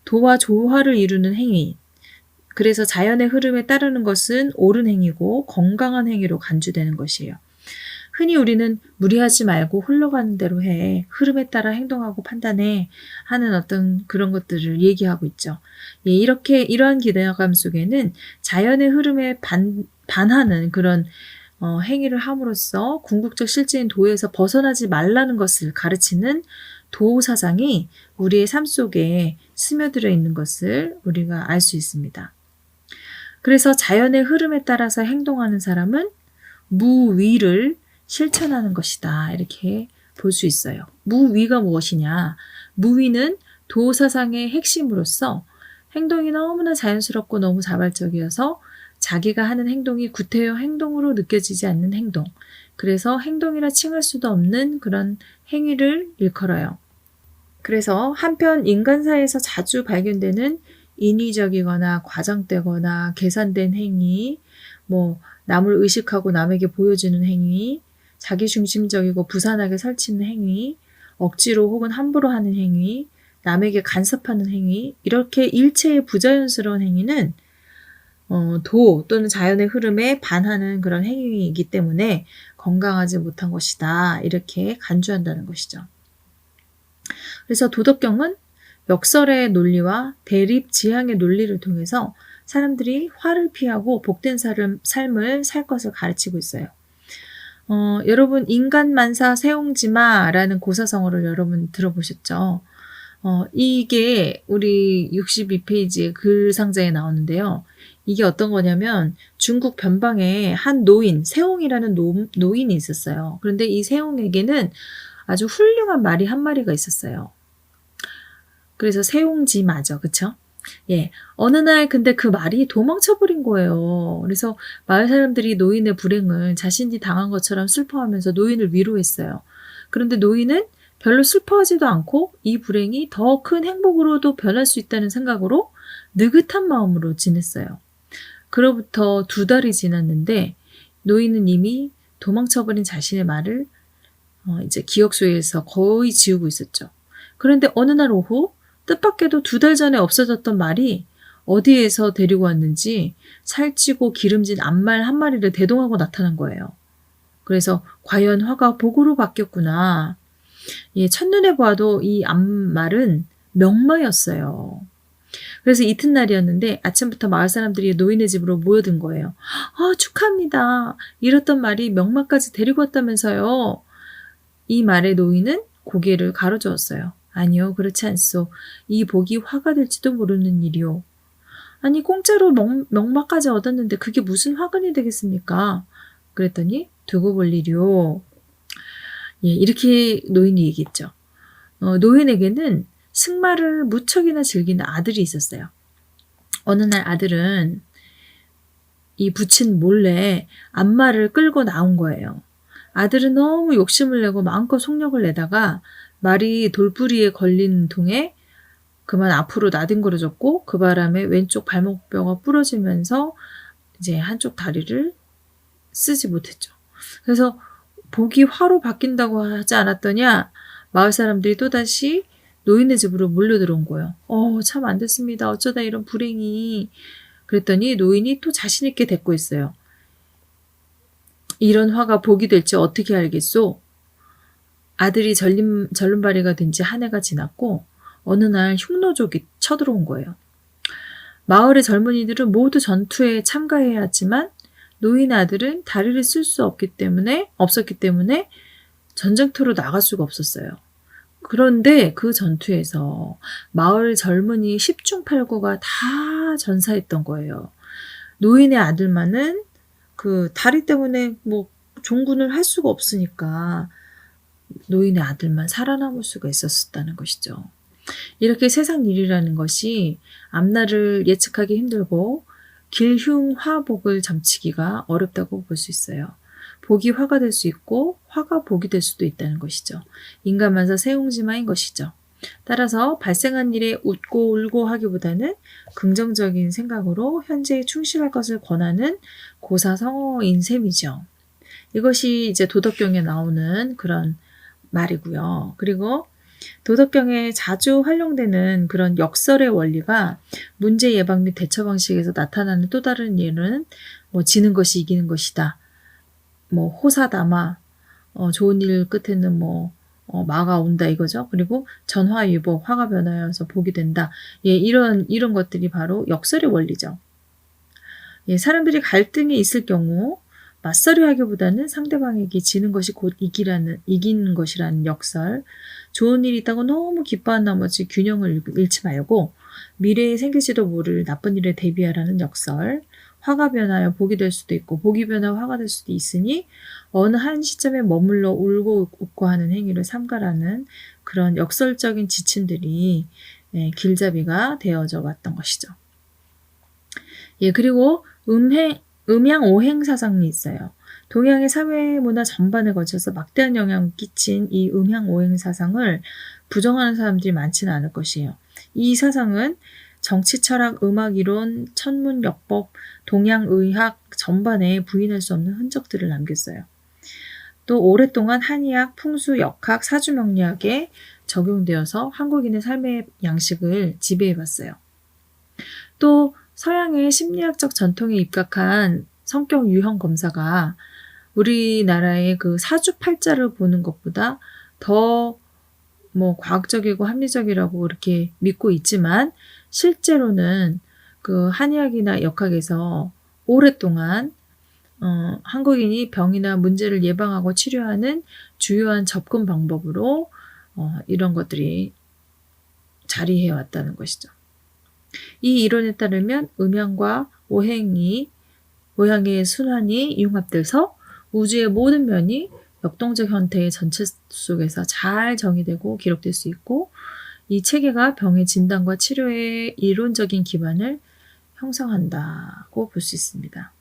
도와 조화를 이루는 행위, 그래서 자연의 흐름에 따르는 것은 옳은 행위고 건강한 행위로 간주되는 것이에요. 흔히 우리는 무리하지 말고 흘러가는 대로 해, 흐름에 따라 행동하고 판단해 하는 어떤 그런 것들을 얘기하고 있죠. 예, 이러한 기대감 속에는 자연의 흐름에 반하는 그런 행위를 함으로써 궁극적 실제인 도에서 벗어나지 말라는 것을 가르치는 도 사상이 우리의 삶 속에 스며들어 있는 것을 우리가 알 수 있습니다. 그래서 자연의 흐름에 따라서 행동하는 사람은 무위를 실천하는 것이다. 이렇게 볼 수 있어요. 무위가 무엇이냐? 무위는 도 사상의 핵심으로서 행동이 너무나 자연스럽고 너무 자발적이어서 자기가 하는 행동이 구태여 행동으로 느껴지지 않는 행동. 그래서 행동이라 칭할 수도 없는 그런 행위를 일컬어요. 그래서 한편 인간사에서 자주 발견되는 인위적이거나 과장되거나 계산된 행위, 남을 의식하고 남에게 보여주는 행위, 자기중심적이고 부산하게 설치는 행위, 억지로 혹은 함부로 하는 행위, 남에게 간섭하는 행위, 이렇게 일체의 부자연스러운 행위는 도 또는 자연의 흐름에 반하는 그런 행위이기 때문에 건강하지 못한 것이다. 이렇게 간주한다는 것이죠. 그래서 도덕경은 역설의 논리와 대립 지향의 논리를 통해서 사람들이 화를 피하고 복된 삶을 살 것을 가르치고 있어요. 여러분 인간만사 세옹지마라는 고사성어를 여러분 들어보셨죠? 이게 우리 62페이지의 글 상자에 나오는데요. 이게 어떤 거냐면 중국 변방에 한 노인, 세옹이라는 노인이 있었어요. 그런데 이 세옹에게는 아주 훌륭한 말이 한 마리가 있었어요. 그래서 세옹지마죠. 그쵸? 예. 어느 날 근데 그 말이 도망쳐 버린 거예요. 그래서 마을 사람들이 노인의 불행을 자신이 당한 것처럼 슬퍼하면서 노인을 위로했어요. 그런데 노인은 별로 슬퍼하지도 않고 이 불행이 더 큰 행복으로도 변할 수 있다는 생각으로 느긋한 마음으로 지냈어요. 그로부터 2달이 지났는데 노인은 이미 도망쳐 버린 자신의 말을 이제 기억 속에서 거의 지우고 있었죠. 그런데 어느 날 오후 뜻밖에도 2달 전에 없어졌던 말이 어디에서 데리고 왔는지 살찌고 기름진 암말 한 마리를 대동하고 나타난 거예요. 그래서 과연 화가 복으로 바뀌었구나. 예, 첫눈에 봐도 이 암말은 명마였어요. 그래서 이튿날이었는데 아침부터 마을 사람들이 노인의 집으로 모여든 거예요. 축하합니다. 잃었던 말이 명마까지 데리고 왔다면서요. 이 말에 노인은 고개를 가로저었어요. 아니요, 그렇지 않소. 이 복이 화가 될지도 모르는 일이오. 아니, 공짜로 명마까지 얻었는데 그게 무슨 화근이 되겠습니까? 그랬더니 두고 볼 일이오. 예, 이렇게 노인이 얘기했죠. 노인에게는 승마를 무척이나 즐기는 아들이 있었어요. 어느 날 아들은 이 부친 몰래 암말을 끌고 나온 거예요. 아들은 너무 욕심을 내고 마음껏 속력을 내다가 말이 돌부리에 걸린 통에 그만 앞으로 나뒹굴어졌고 그 바람에 왼쪽 발목뼈가 부러지면서 이제 한쪽 다리를 쓰지 못했죠. 그래서 복이 화로 바뀐다고 하지 않았더냐 마을 사람들이 또다시 노인의 집으로 몰려들어온 거예요. 참 안 됐습니다. 어쩌다 이런 불행이. 그랬더니 노인이 또 자신 있게 대꾸했어요. 이런 화가 복이 될지 어떻게 알겠소? 아들이 절름발이가 된 지 한 해가 지났고 어느 날 흉노족이 쳐들어온 거예요. 마을의 젊은이들은 모두 전투에 참가해야 하지만 노인의 아들은 다리를 쓸 수 없었기 때문에 전쟁터로 나갈 수가 없었어요. 그런데 그 전투에서 마을 젊은이 10중 8구가 다 전사했던 거예요. 노인의 아들만은 그 다리 때문에 종군을 할 수가 없으니까 노인의 아들만 살아남을 수가 있었다는 것이죠. 이렇게 세상 일이라는 것이 앞날을 예측하기 힘들고 길흉화복을 점치기가 어렵다고 볼 수 있어요. 복이 화가 될 수 있고 화가 복이 될 수도 있다는 것이죠. 인간만사 세옹지마인 것이죠. 따라서 발생한 일에 웃고 울고 하기보다는 긍정적인 생각으로 현재에 충실할 것을 권하는 고사성어인 셈이죠. 이것이 이제 도덕경에 나오는 그런 말이고요. 그리고 도덕경에 자주 활용되는 그런 역설의 원리가 문제 예방 및 대처 방식에서 나타나는 또 다른 예는 지는 것이 이기는 것이다. 호사다마, 좋은 일 끝에는 마가 온다 이거죠. 그리고 전화위복, 화가 변하여서 복이 된다. 예, 이런 것들이 바로 역설의 원리죠. 예, 사람들이 갈등이 있을 경우 맞서려 하기보다는 상대방에게 지는 것이 곧 이기는 것이라는 역설. 좋은 일이 있다고 너무 기뻐한 나머지 균형을 잃지 말고 미래에 생길지도 모를 나쁜 일에 대비하라는 역설. 화가 변하여 복이 될 수도 있고 복이 변하여 화가 될 수도 있으니 어느 한 시점에 머물러 울고 웃고 하는 행위를 삼가라는 그런 역설적인 지침들이 길잡이가 되어져 왔던 것이죠. 예, 그리고 음양오행 사상이 있어요. 동양의 사회 문화 전반에 걸쳐서 막대한 영향을 끼친 이 음양오행 사상을 부정하는 사람들이 많지는 않을 것이에요. 이 사상은 정치, 철학, 음악, 이론, 천문, 역법, 동양의학 전반에 부인할 수 없는 흔적들을 남겼어요. 또 오랫동안 한의학, 풍수, 역학, 사주명리학에 적용되어서 한국인의 삶의 양식을 지배해봤어요. 또 서양의 심리학적 전통에 입각한 성격 유형 검사가 우리나라의 그 사주팔자를 보는 것보다 더 과학적이고 합리적이라고 이렇게 믿고 있지만 실제로는 그 한의학이나 역학에서 오랫동안 한국인이 병이나 문제를 예방하고 치료하는 주요한 접근 방법으로 이런 것들이 자리해 왔다는 것이죠. 이 이론에 따르면 음양과 오행의 순환이 융합돼서 우주의 모든 면이 역동적 형태의 전체 속에서 잘 정의되고 기록될 수 있고 이 체계가 병의 진단과 치료의 이론적인 기반을 형성한다고 볼 수 있습니다.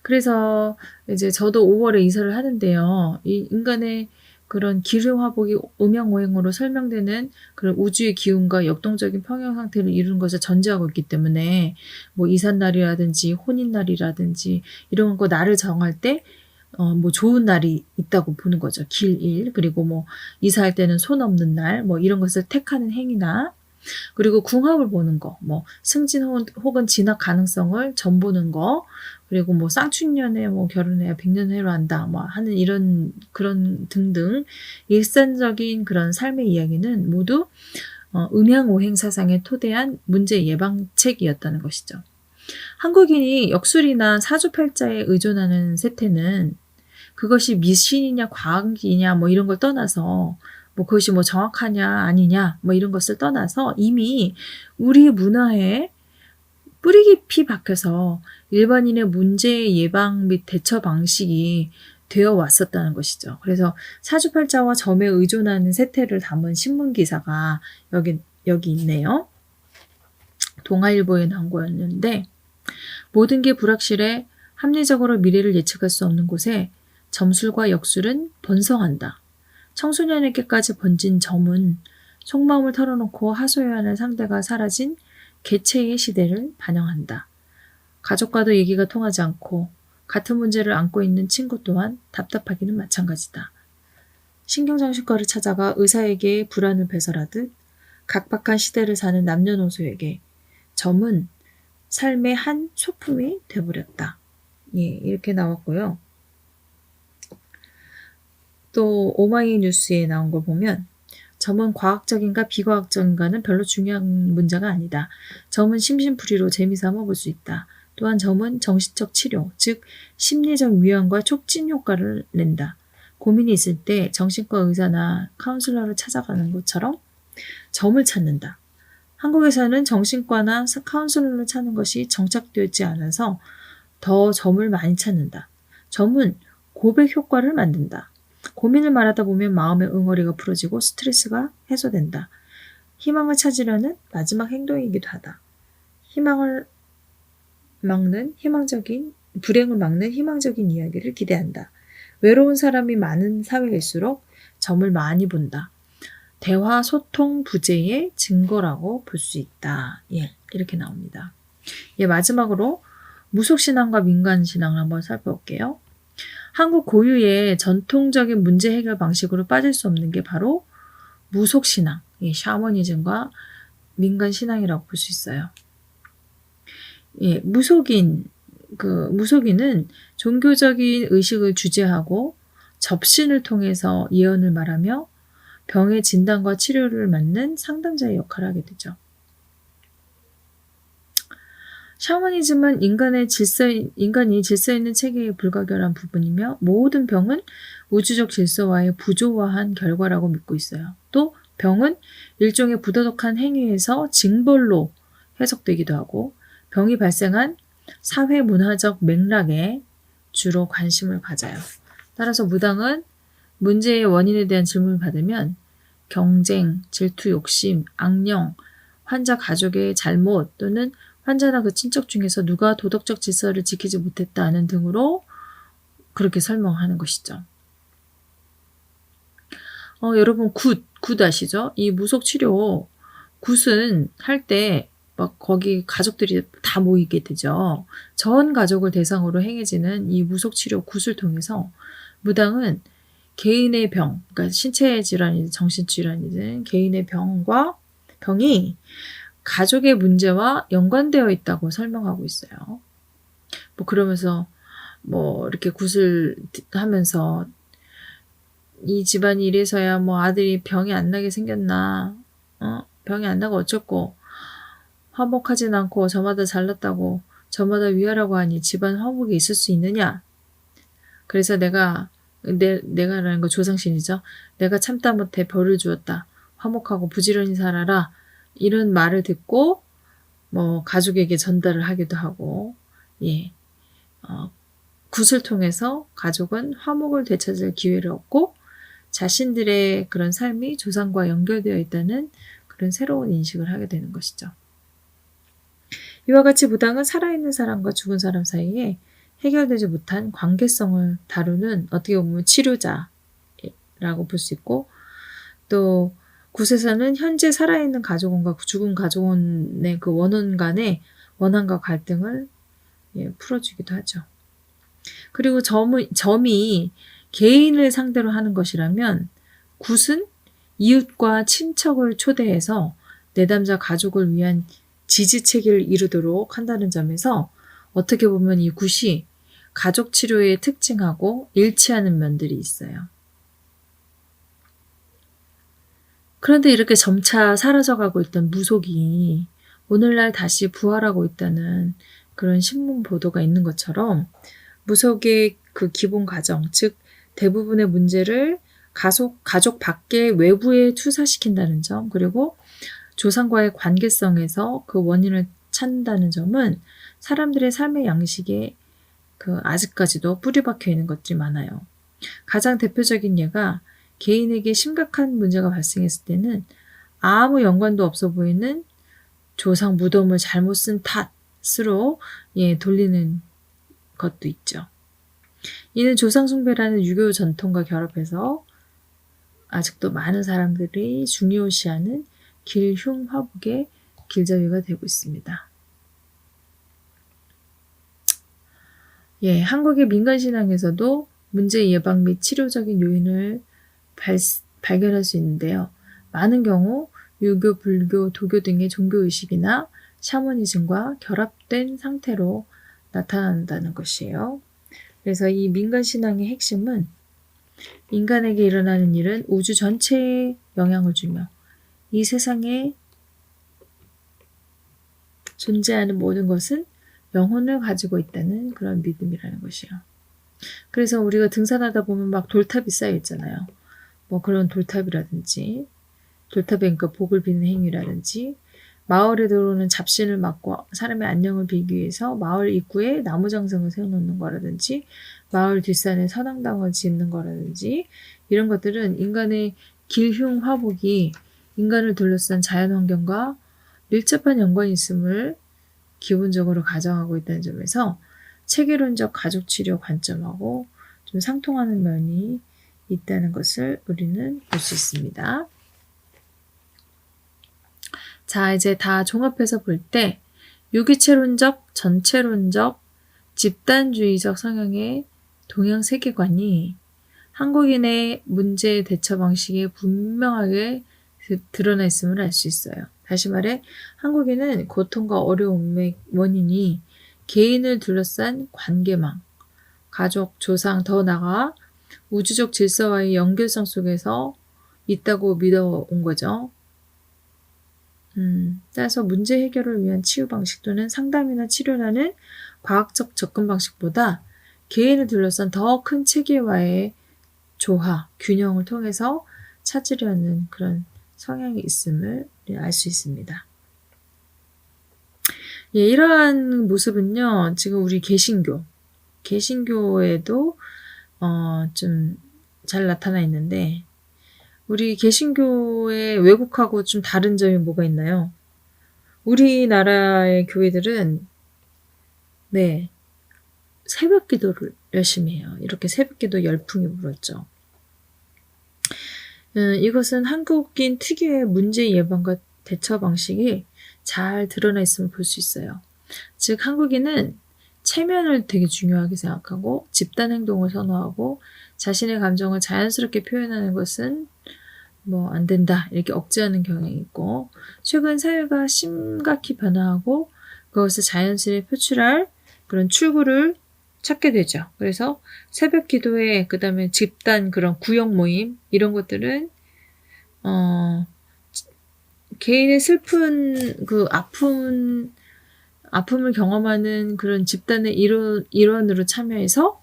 그래서 이제 저도 5월에 이사를 하는데요. 이 인간의 그런 기름화복이 음양오행으로 설명되는 그런 우주의 기운과 역동적인 평형 상태를 이루는 것을 전제하고 있기 때문에 뭐 이삿날이라든지 혼인날이라든지 이런 거 날을 정할 때 뭐 좋은 날이 있다고 보는 거죠. 길일, 그리고 뭐 이사할 때는 손 없는 날, 뭐 이런 것을 택하는 행위나, 그리고 궁합을 보는 거, 뭐 승진 혹은 진학 가능성을 전보는 거, 그리고 뭐 쌍춘년에 뭐 결혼해야 백년해로 한다, 뭐 하는 이런 그런 등등 일상적인 그런 삶의 이야기는 모두 음양오행 사상에 토대한 문제 예방책이었다는 것이죠. 한국인이 역술이나 사주팔자에 의존하는 세태는 그것이 미신이냐 과학이냐 뭐 이런 걸 떠나서 뭐 그것이 뭐 정확하냐 아니냐 뭐 이런 것을 떠나서 이미 우리 문화에 뿌리 깊이 박혀서 일반인의 문제 예방 및 대처 방식이 되어 왔었다는 것이죠. 그래서 사주팔자와 점에 의존하는 세태를 담은 신문 기사가 여기 있네요. 동아일보에 나온 거였는데, 모든 게 불확실해 합리적으로 미래를 예측할 수 없는 곳에 점술과 역술은 번성한다. 청소년에게까지 번진 점은 속마음을 털어놓고 하소연해야 하는 상대가 사라진 개체의 시대를 반영한다. 가족과도 얘기가 통하지 않고 같은 문제를 안고 있는 친구 또한 답답하기는 마찬가지다. 신경정신과를 찾아가 의사에게 불안을 배설하듯 각박한 시대를 사는 남녀노소에게 점은 삶의 한 소품이 되어버렸다. 예, 이렇게 나왔고요. 또 오마이뉴스에 나온 걸 보면 점은 과학적인가 비과학적인가는 별로 중요한 문제가 아니다. 점은 심심풀이로 재미삼아 볼 수 있다. 또한 점은 정신적 치료, 즉 심리적 위안과 촉진 효과를 낸다. 고민이 있을 때 정신과 의사나 카운슬러를 찾아가는 것처럼 점을 찾는다. 한국에서는 정신과나 카운슬러를 찾는 것이 정착되지 않아서 더 점을 많이 찾는다. 점은 고백 효과를 만든다. 고민을 말하다 보면 마음의 응어리가 풀어지고 스트레스가 해소된다. 희망을 찾으려는 마지막 행동이기도 하다. 불행을 막는 희망적인 이야기를 기대한다. 외로운 사람이 많은 사회일수록 점을 많이 본다. 대화, 소통, 부재의 증거라고 볼 수 있다. 예, 이렇게 나옵니다. 예, 마지막으로 무속신앙과 민간신앙을 한번 살펴볼게요. 한국 고유의 전통적인 문제 해결 방식으로 빠질 수 없는 게 바로 무속신앙, 예, 샤머니즘과 민간신앙이라고 볼 수 있어요. 예, 무속인은 종교적인 의식을 주재하고 접신을 통해서 예언을 말하며 병의 진단과 치료를 맡는 상담자의 역할을 하게 되죠. 샤머니즘은 인간이 질서 있는 체계에 불가결한 부분이며 모든 병은 우주적 질서와의 부조화한 결과라고 믿고 있어요. 또 병은 일종의 부도덕한 행위에서 징벌로 해석되기도 하고 병이 발생한 사회 문화적 맥락에 주로 관심을 가져요. 따라서 무당은 문제의 원인에 대한 질문을 받으면 경쟁, 질투, 욕심, 악령, 환자 가족의 잘못 또는 환자나 그 친척 중에서 누가 도덕적 질서를 지키지 못했다는 등으로 그렇게 설명하는 것이죠. 여러분 굿 아시죠? 이 무속치료 굿은 할 때 막 거기 가족들이 다 모이게 되죠. 전 가족을 대상으로 행해지는 이 무속치료 굿을 통해서 무당은 개인의 병, 그러니까 신체 질환이든 정신질환이든 개인의 병이 가족의 문제와 연관되어 있다고 설명하고 있어요. 뭐 그러면서 뭐 이렇게 굿을 하면서 이 집안이 이래서야 뭐 아들이 병이 안 나게 생겼나, 병이 안 나고 어쩌고, 화목하진 않고 저마다 잘났다고 저마다 위하라고 하니 집안 화목이 있을 수 있느냐? 그래서 내가라는 거 조상신이죠. 내가 참다 못해 벌을 주었다. 화목하고 부지런히 살아라. 이런 말을 듣고 뭐 가족에게 전달을 하기도 하고, 예, 굿을 통해서 가족은 화목을 되찾을 기회를 얻고 자신들의 그런 삶이 조상과 연결되어 있다는 그런 새로운 인식을 하게 되는 것이죠. 이와 같이 무당은 살아있는 사람과 죽은 사람 사이에 해결되지 못한 관계성을 다루는 어떻게 보면 치료자라고 볼 수 있고, 또 굿에서는 현재 살아있는 가족원과 죽은 가족원의 그 원혼 간의 원한과 갈등을 풀어주기도 하죠. 그리고 점이 개인을 상대로 하는 것이라면 굿은 이웃과 친척을 초대해서 내담자 가족을 위한 지지체계를 이루도록 한다는 점에서 어떻게 보면 이 굿이 가족 치료의 특징하고 일치하는 면들이 있어요. 그런데 이렇게 점차 사라져가고 있던 무속이 오늘날 다시 부활하고 있다는 그런 신문 보도가 있는 것처럼 무속의 그 기본 가정, 즉 대부분의 문제를 가족 밖의 외부에 투사시킨다는 점, 그리고 조상과의 관계성에서 그 원인을 찾는다는 점은 사람들의 삶의 양식에 아직까지도 뿌리 박혀 있는 것들이 많아요. 가장 대표적인 예가 개인에게 심각한 문제가 발생했을 때는 아무 연관도 없어 보이는 조상 무덤을 잘못 쓴 탓으로 돌리는 것도 있죠. 이는 조상 숭배라는 유교 전통과 결합해서 아직도 많은 사람들이 중요시하는 길흉화복의 길잡이가 되고 있습니다. 한국의 민간신앙에서도 문제 예방 및 치료적인 요인을 발견할 수 있는데요. 많은 경우 유교, 불교, 도교 등의 종교의식이나 샤머니즘과 결합된 상태로 나타난다는 것이에요. 그래서 이 민간신앙의 핵심은 인간에게 일어나는 일은 우주 전체에 영향을 주며 이 세상에 존재하는 모든 것은 영혼을 가지고 있다는 그런 믿음이라는 것이에요. 그래서 우리가 등산하다 보면 막 돌탑이 쌓여 있잖아요. 뭐 그런 돌탑이라든지, 돌탑에 그러니까 복을 비는 행위라든지, 마을에 들어오는 잡신을 막고 사람의 안녕을 빌기 위해서 마을 입구에 나무장성을 세워놓는 거라든지, 마을 뒷산에 선앙당을 짓는 거라든지, 이런 것들은 인간의 길흉화복이 인간을 둘러싼 자연환경과 밀접한 연관이 있음을 기본적으로 가정하고 있다는 점에서 체계론적 가족치료 관점하고 좀 상통하는 면이 있다는 것을 우리는 볼 수 있습니다. 자, 이제 다 종합해서 볼 때 유기체론적, 전체론적, 집단주의적 성향의 동양 세계관이 한국인의 문제 대처 방식에 분명하게 드러나 있음을 알 수 있어요. 다시 말해 한국인은 고통과 어려움의 원인이 개인을 둘러싼 관계망, 가족, 조상, 더 나아가 우주적 질서와의 연결성 속에서 있다고 믿어온 거죠. 따라서 문제 해결을 위한 치유 방식 또는 상담이나 치료라는 과학적 접근 방식보다 개인을 둘러싼 더 큰 체계와의 조화, 균형을 통해서 찾으려는 그런 성향이 있음을 알 수 있습니다. 이러한 모습은요, 지금 우리 개신교에도 좀 잘 나타나 있는데, 우리 개신교의 외국하고 좀 다른 점이 뭐가 있나요? 우리나라의 교회들은 새벽 기도를 열심히 해요. 이렇게 새벽 기도 열풍이 불었죠. 이것은 한국인 특유의 문제 예방과 대처 방식이 잘 드러나 있음을 볼 수 있어요. 즉 한국인은 체면을 되게 중요하게 생각하고 집단 행동을 선호하고 자신의 감정을 자연스럽게 표현하는 것은 뭐 안 된다 이렇게 억제하는 경향이 있고, 최근 사회가 심각히 변화하고 그것을 자연스레 표출할 그런 출구를 찾게 되죠. 그래서 새벽 기도회, 그 다음에 집단 그런 구역 모임 이런 것들은 개인의 슬픈 그 아픔을 경험하는 그런 집단의 일원으로 참여해서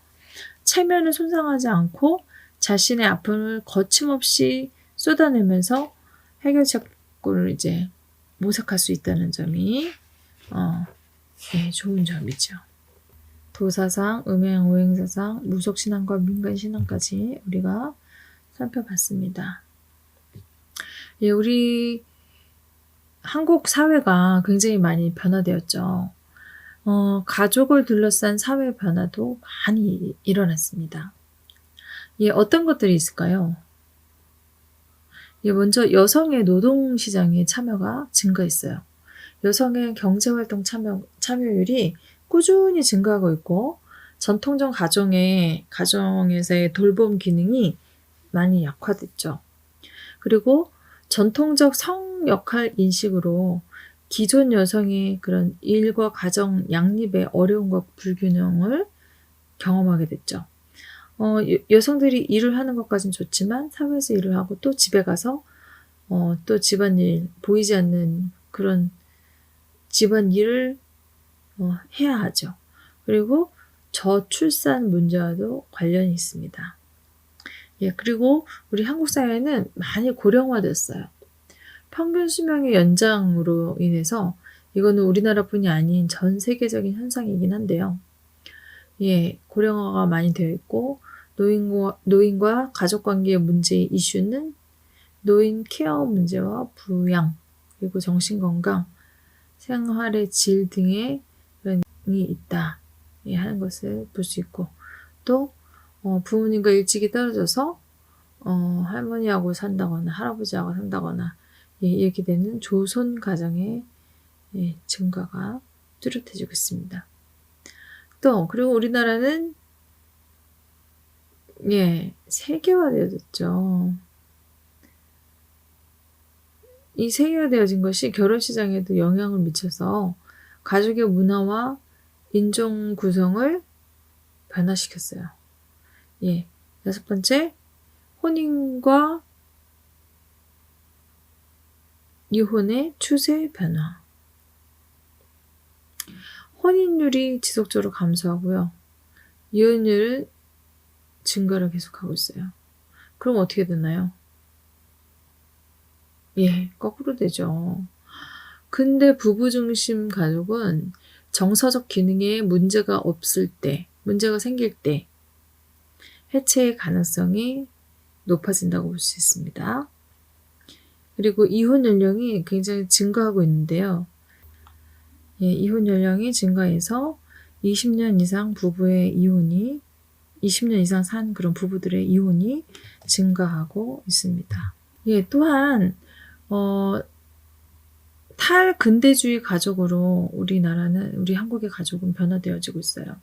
체면을 손상하지 않고 자신의 아픔을 거침없이 쏟아내면서 해결책을 이제 모색할 수 있다는 점이 좋은 점이죠. 도사상, 음행, 오행사상, 무속신앙과 민간신앙까지 우리가 살펴봤습니다. 예, 우리 한국 사회가 굉장히 많이 변화되었죠. 가족을 둘러싼 사회 변화도 많이 일어났습니다. 예, 어떤 것들이 있을까요? 예, 먼저 여성의 노동시장에 참여가 증가했어요. 여성의 경제활동 참여율이 꾸준히 증가하고 있고, 전통적 가정에서의 돌봄 기능이 많이 약화됐죠. 그리고 전통적 성 역할 인식으로 기존 여성의 그런 일과 가정 양립의 어려움과 불균형을 경험하게 됐죠. 여성들이 일을 하는 것까진 좋지만 사회에서 일을 하고 또 집에 가서 또 집안일, 보이지 않는 그런 집안일을 해야 하죠. 그리고 저출산 문제와도 관련이 있습니다. 예, 그리고 우리 한국 사회는 많이 고령화됐어요. 평균 수명의 연장으로 인해서 이거는 우리나라뿐이 아닌 전 세계적인 현상이긴 한데요. 예, 고령화가 많이 되어 있고 노인과 가족관계의 문제의 이슈는 노인 케어 문제와 부양, 그리고 정신건강, 생활의 질 등의 이 있다 하는 것을 볼 수 있고, 또 부모님과 일찍이 떨어져서 할머니하고 산다거나 할아버지하고 산다거나 이렇게 되는 조손 가정의 증가가 뚜렷해지고 있습니다. 또 그리고 우리나라는 세계화되어졌죠. 이 세계화되어진 것이 결혼 시장에도 영향을 미쳐서 가족의 문화와 인종 구성을 변화시켰어요. 예, 6번째, 혼인과 이혼의 추세 변화. 혼인율이 지속적으로 감소하고요. 이혼율은 증가를 계속하고 있어요. 그럼 어떻게 되나요? 예, 거꾸로 되죠. 근데 부부 중심 가족은 정서적 기능에 문제가 생길 때 해체의 가능성이 높아진다고 볼 수 있습니다. 그리고 이혼 연령이 굉장히 증가하고 있는데요. 예, 이혼 연령이 증가해서 20년 이상 산 그런 부부들의 이혼이 증가하고 있습니다. 예, 또한 탈근대주의 가족으로 우리 한국의 가족은 변화되어지고 있어요.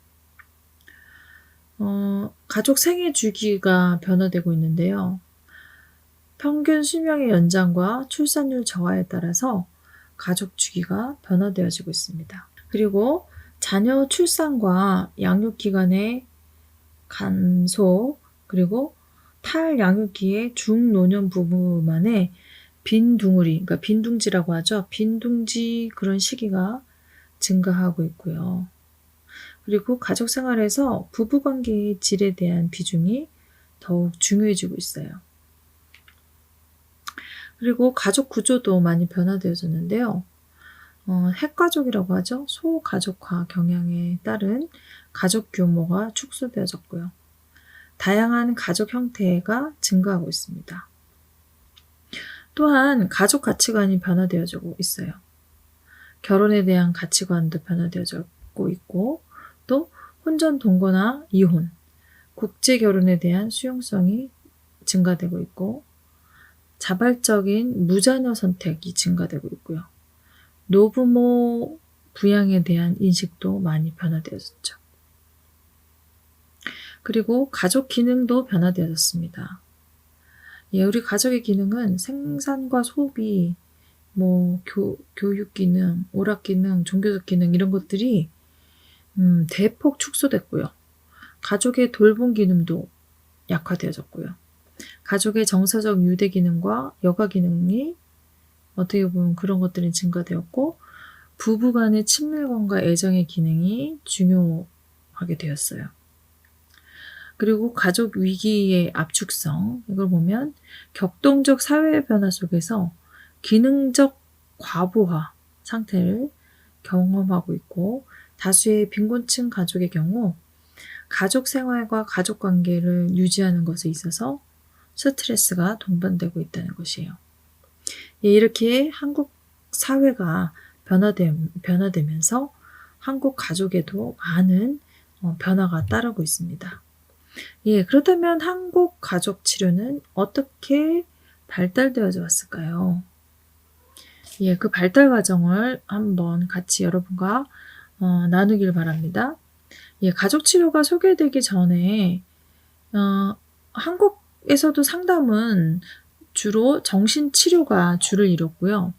가족 생애 주기가 변화되고 있는데요. 평균 수명의 연장과 출산율 저하에 따라서 가족 주기가 변화되어지고 있습니다. 그리고 자녀 출산과 양육 기간의 감소, 그리고 탈양육기의 중노년 부부만의 그러니까 빈둥지라고 하죠. 빈둥지 그런 시기가 증가하고 있고요. 그리고 가족 생활에서 부부관계의 질에 대한 비중이 더욱 중요해지고 있어요. 그리고 가족 구조도 많이 변화되어졌는데요. 핵가족이라고 하죠. 소가족화 경향에 따른 가족 규모가 축소되어졌고요. 다양한 가족 형태가 증가하고 있습니다. 또한 가족 가치관이 변화되어지고 있어요. 결혼에 대한 가치관도 변화되어지고 있고, 또 혼전 동거나 이혼, 국제 결혼에 대한 수용성이 증가되고 있고, 자발적인 무자녀 선택이 증가되고 있고요. 노부모 부양에 대한 인식도 많이 변화되어졌죠. 그리고 가족 기능도 변화되어졌습니다. 예, 우리 가족의 기능은 생산과 소비, 교육 기능, 오락 기능, 종교적 기능 이런 것들이 대폭 축소됐고요. 가족의 돌봄 기능도 약화되어졌고요. 가족의 정서적 유대 기능과 여가 기능이 어떻게 보면 그런 것들이 증가되었고, 부부 간의 친밀감과 애정의 기능이 중요하게 되었어요. 그리고 가족 위기의 압축성, 이걸 보면 격동적 사회 변화 속에서 기능적 과부하 상태를 경험하고 있고, 다수의 빈곤층 가족의 경우 가족 생활과 가족 관계를 유지하는 것에 있어서 스트레스가 동반되고 있다는 것이에요. 예, 이렇게 한국 사회가 변화되면서 한국 가족에도 많은 변화가 따르고 있습니다. 예, 그렇다면 한국 가족 치료는 어떻게 발달되어져 왔을까요? 예, 그 발달 과정을 한번 같이 여러분과 나누길 바랍니다. 예, 가족 치료가 소개되기 전에 한국에서도 상담은 주로 정신치료가 주를 이뤘고요.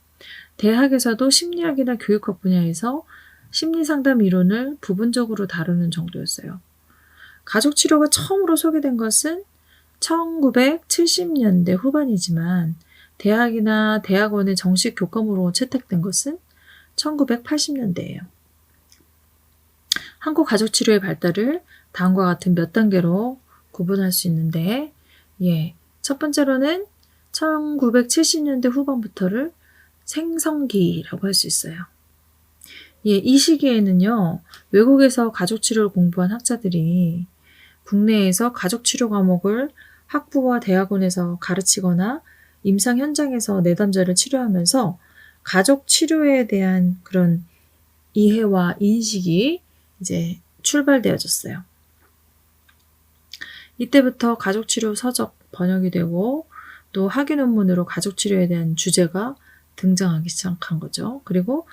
대학에서도 심리학이나 교육학 분야에서 심리상담 이론을 부분적으로 다루는 정도였어요. 가족치료가 처음으로 소개된 것은 1970년대 후반이지만 대학이나 대학원의 정식 교과목으로 채택된 것은 1980년대예요. 한국 가족치료의 발달을 다음과 같은 몇 단계로 구분할 수 있는데, 예, 첫 번째로는 1970년대 후반부터를 생성기라고 할 수 있어요. 예, 이 시기에는요, 외국에서 가족치료를 공부한 학자들이 국내에서 가족치료 과목을 학부와 대학원에서 가르치거나 임상 현장에서 내담자를 치료하면서 가족치료에 대한 그런 이해와 인식이 이제 출발되어졌어요. 이때부터 가족치료 서적 번역이 되고 또 학위 논문으로 가족치료에 대한 주제가 등장하기 시작한 거죠. 그리고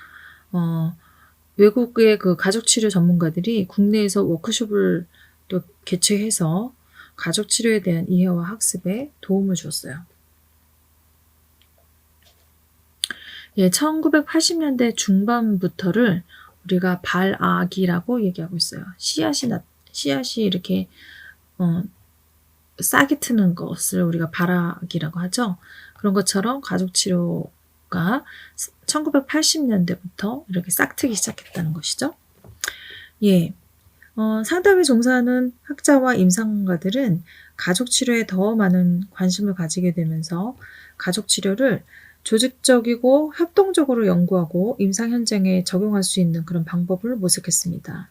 외국의 그 가족치료 전문가들이 국내에서 워크숍을 또 개최해서 가족치료에 대한 이해와 학습에 도움을 주었어요. 예, 1980년대 중반부터를 우리가 발아기라고 얘기하고 있어요. 씨앗이 이렇게 싹이 트는 것을 우리가 발아기라고 하죠. 그런 것처럼 가족치료가 1980년대부터 이렇게 싹트기 시작했다는 것이죠. 예, 상담에 종사하는 학자와 임상가들은 가족치료에 더 많은 관심을 가지게 되면서 가족치료를 조직적이고 협동적으로 연구하고 임상 현장에 적용할 수 있는 그런 방법을 모색했습니다.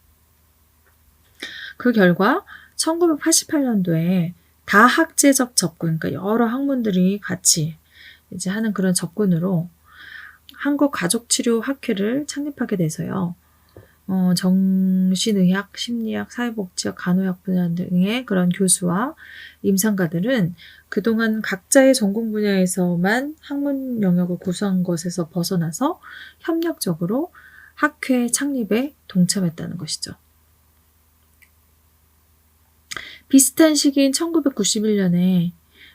그 결과 1988년도에 다학제적 접근, 그러니까 여러 학문들이 같이 이제 하는 그런 접근으로 한국가족치료학회를 창립하게 돼서요. 정신의학, 심리학, 사회복지학, 간호학 분야 등의 그런 교수와 임상가들은 그동안 각자의 전공 분야에서만 학문 영역을 구성한 것에서 벗어나서 협력적으로 학회 창립에 동참했다는 것이죠. 비슷한 시기인 1991년에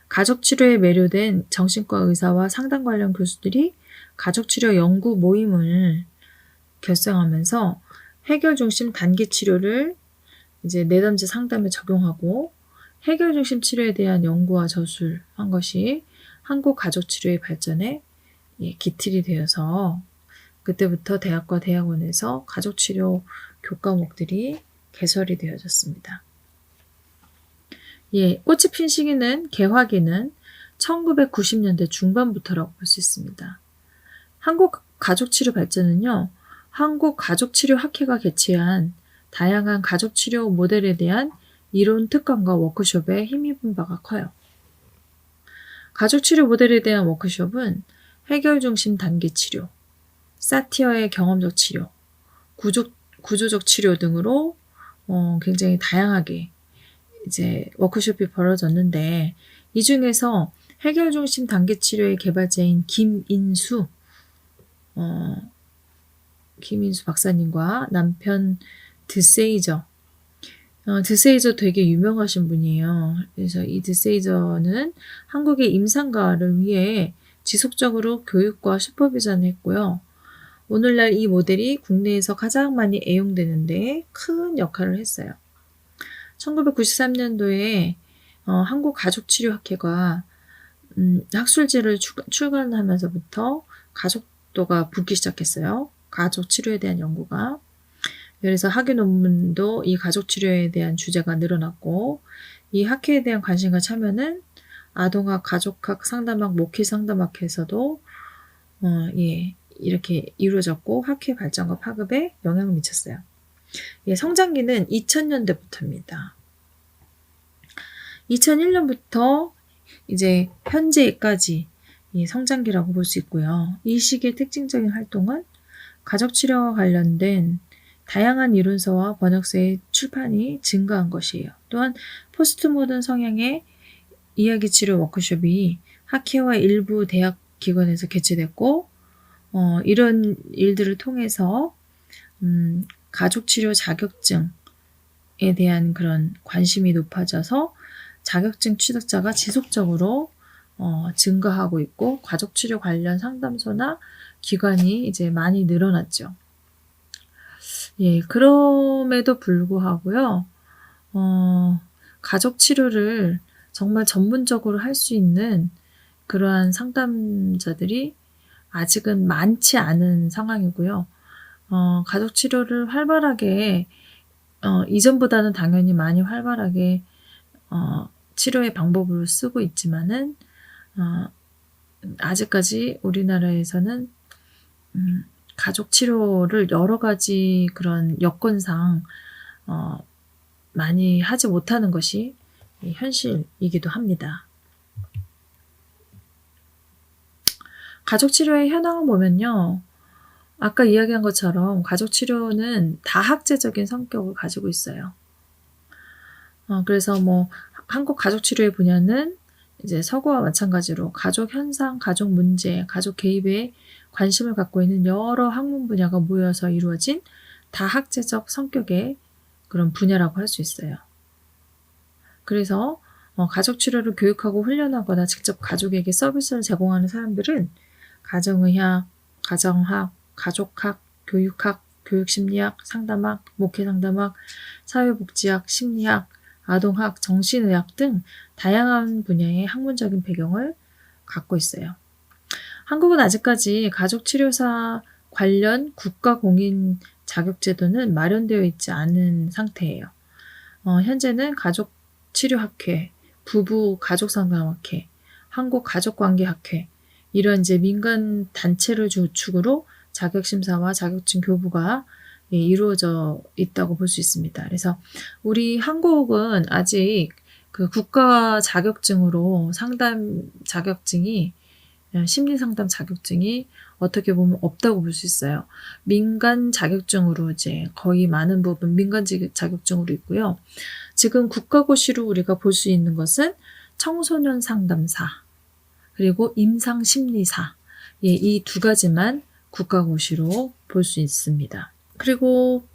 가족치료에 매료된 정신과 의사와 상담 관련 교수들이 가족치료 연구 모임을 결성하면서 해결 중심 단기 치료를 이제 내담자 상담에 적용하고 해결 중심 치료에 대한 연구와 저술한 것이 한국 가족 치료의 발전에 기틀이 되어서 그때부터 대학과 대학원에서 가족 치료 교과목들이 개설이 되어졌습니다. 예, 꽃이 핀 시기는 개화기는 1990년대 중반부터라고 볼 수 있습니다. 한국 가족치료 발전은요, 한국가족치료학회가 개최한 다양한 가족치료 모델에 대한 이론 특강과 워크숍에 힘입은 바가 커요. 가족치료 모델에 대한 워크숍은 해결 중심 단기 치료, 사티어의 경험적 치료, 구조적 치료 등으로 굉장히 다양하게 이제 워크숍이 벌어졌는데 이 중에서 해결 중심 단기 치료의 개발자인 김인수 박사님과 남편 드세이저 되게 유명하신 분이에요. 그래서 이 드세이저는 한국의 임상가를 위해 지속적으로 교육과 슈퍼비전을 했고요. 오늘날 이 모델이 국내에서 가장 많이 애용되는데 큰 역할을 했어요. 1993년도에 한국가족치료학회가 학술지를 출간하면서부터 가족도가 붙기 시작했어요. 가족치료에 대한 연구가. 그래서 학위 논문도 이 가족치료에 대한 주제가 늘어났고 이 학회에 대한 관심과 참여는 아동학, 가족학, 상담학, 목회 상담학회에서도 이렇게 이루어졌고 학회 발전과 파급에 영향을 미쳤어요. 성장기는 2000년대부터입니다. 2001년부터 이제 현재까지 이 성장기라고 볼 수 있고요. 이 시기의 특징적인 활동은 가족치료와 관련된 다양한 이론서와 번역서의 출판이 증가한 것이에요. 또한 포스트모던 성향의 이야기치료 워크숍이 학회와 일부 대학 기관에서 개최됐고 이런 일들을 통해서 가족치료 자격증에 대한 그런 관심이 높아져서 자격증 취득자가 지속적으로 증가하고 있고 가족치료 관련 상담소나 기관이 이제 많이 늘어났죠. 예, 그럼에도 불구하고요, 가족치료를 정말 전문적으로 할 수 있는 그러한 상담자들이 아직은 많지 않은 상황이고요. 가족치료를 활발하게, 이전보다는 당연히 많이 활발하게, 치료의 방법으로 쓰고 있지만은, 아직까지 우리나라에서는, 가족 치료를 여러 가지 그런 여건상, 많이 하지 못하는 것이 현실이기도 합니다. 가족 치료의 현황을 보면요. 아까 이야기한 것처럼 가족 치료는 다학제적인 성격을 가지고 있어요. 그래서 뭐 한국 가족 치료의 분야는 이제 서구와 마찬가지로 가족 현상, 가족 문제, 가족 개입에 관심을 갖고 있는 여러 학문 분야가 모여서 이루어진 다학제적 성격의 그런 분야라고 할 수 있어요. 그래서 가족 치료를 교육하고 훈련하거나 직접 가족에게 서비스를 제공하는 사람들은 가정의학, 가정학, 가족학, 교육학, 교육심리학, 상담학, 목회상담학, 사회복지학, 심리학, 아동학, 정신의학 등 다양한 분야의 학문적인 배경을 갖고 있어요. 한국은 아직까지 가족치료사 관련 국가공인 자격제도는 마련되어 있지 않은 상태예요. 현재는 가족치료학회, 부부가족상담학회, 한국가족관계학회 이런 이제 민간 단체를 주축으로 자격심사와 자격증 교부가 이루어져 있다고 볼 수 있습니다. 그래서 우리 한국은 아직 그 국가 자격증으로 상담 자격증이 심리상담 자격증이 어떻게 보면 없다고 볼 수 있어요. 민간 자격증으로 이제 거의 많은 부분 민간 자격증으로 있고요. 지금 국가고시로 우리가 볼 수 있는 것은 청소년 상담사 그리고 임상심리사 이 두 가지만 국가고시로 볼 수 있습니다. 그리고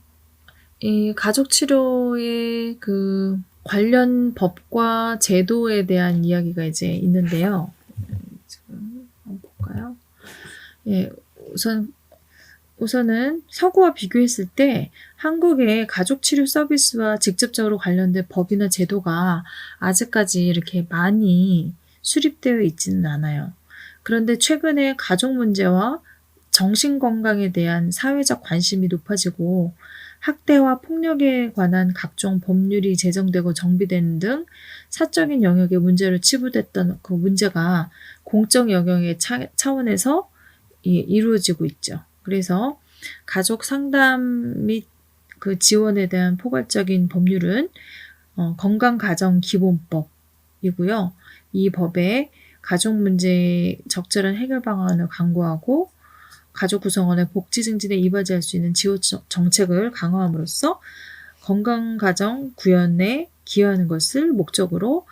이 가족치료의 그 관련 법과 제도에 대한 이야기가 이제 있는데요. 지금 한번 볼까요? 예, 우선은 서구와 비교했을 때 한국의 가족치료 서비스와 직접적으로 관련된 법이나 제도가 아직까지 이렇게 많이 수립되어 있지는 않아요. 그런데 최근에 가족 문제와 정신건강에 대한 사회적 관심이 높아지고 학대와 폭력에 관한 각종 법률이 제정되고 정비되는 등 사적인 영역의 문제로 치부됐던 그 문제가 공적 영역의 차원에서 이루어지고 있죠. 그래서 가족 상담 및 그 지원에 대한 포괄적인 법률은 건강가정기본법이고요. 이 법에 가족 문제의 적절한 해결 방안을 강구하고 가족 구성원의 복지 증진에 이바지할 수 있는 지원 정책을 강화함으로써 건강가정 구현에 기여하는 것을 목적으로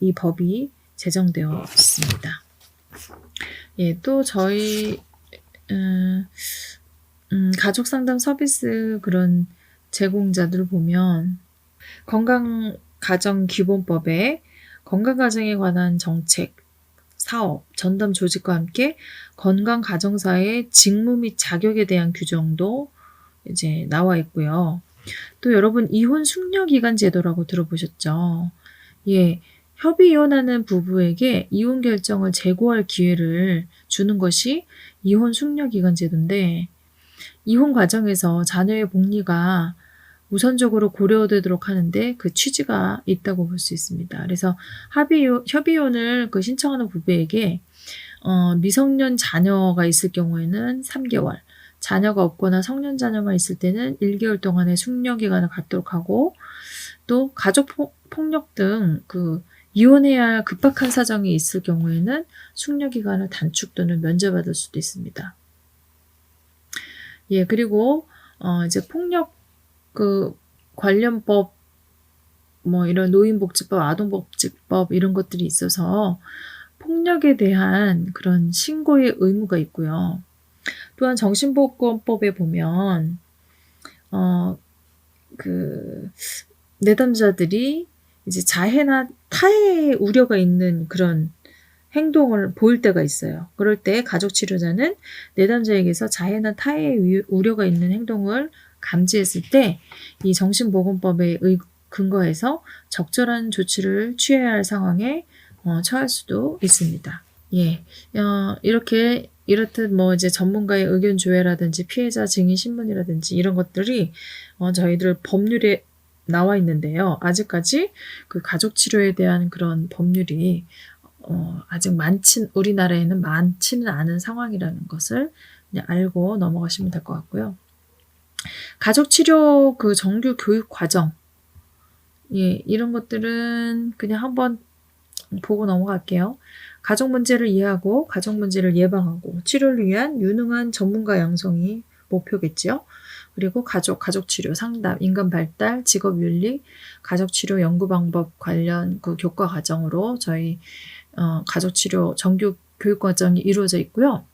이 법이 제정되어 있습니다. 예, 또 저희 가족 상담 서비스 그런 제공자들 보면 건강가정기본법에 건강가정에 관한 정책, 사업, 전담 조직과 함께 건강가정사의 직무 및 자격에 대한 규정도 이제 나와 있고요. 또 여러분 이혼 숙려기간 제도라고 들어보셨죠? 예, 협의 이혼하는 부부에게 이혼 결정을 재고할 기회를 주는 것이 이혼 숙려기간 제도인데 이혼 과정에서 자녀의 복리가 우선적으로 고려되도록 하는데 그 취지가 있다고 볼 수 있습니다. 그래서 협의혼을 그 신청하는 부부에게 미성년 자녀가 있을 경우에는 3개월, 자녀가 없거나 성년 자녀만 있을 때는 1개월 동안의 숙려 기간을 갖도록 하고 또 가족 폭력 등 그 이혼해야 할 급박한 사정이 있을 경우에는 숙려 기간을 단축 또는 면제받을 수도 있습니다. 예, 그리고 이제 폭력 관련법 이런 노인복지법, 아동복지법 이런 것들이 있어서 폭력에 대한 그런 신고의 의무가 있고요. 또한 정신보건법에 보면 내담자들이 이제 자해나 타해의 우려가 있는 그런 행동을 보일 때가 있어요. 그럴 때 가족치료자는 내담자에게서 자해나 타해의 우려가 있는 행동을 감지했을 때 이 정신보건법에 근거해서 적절한 조치를 취해야 할 상황에 처할 수도 있습니다. 예, 이렇듯 이제 전문가의 의견 조회라든지 피해자 증인 신문이라든지 이런 것들이 저희들 법률에 나와 있는데요. 아직까지 그 가족 치료에 대한 그런 법률이 아직 우리나라에는 많지는 않은 상황이라는 것을 그냥 알고 넘어가시면 될 것 같고요. 가족 치료 그 정규 교육 과정, 예, 이런 것들은 그냥 한번 보고 넘어갈게요. 가족 문제를 이해하고 가족 문제를 예방하고 치료를 위한 유능한 전문가 양성이 목표겠죠. 그리고 가족 치료 상담, 인간 발달, 직업 윤리, 가족 치료 연구 방법 관련 그 교과 과정으로 저희 가족 치료 정규 교육 과정이 이루어져 있고요.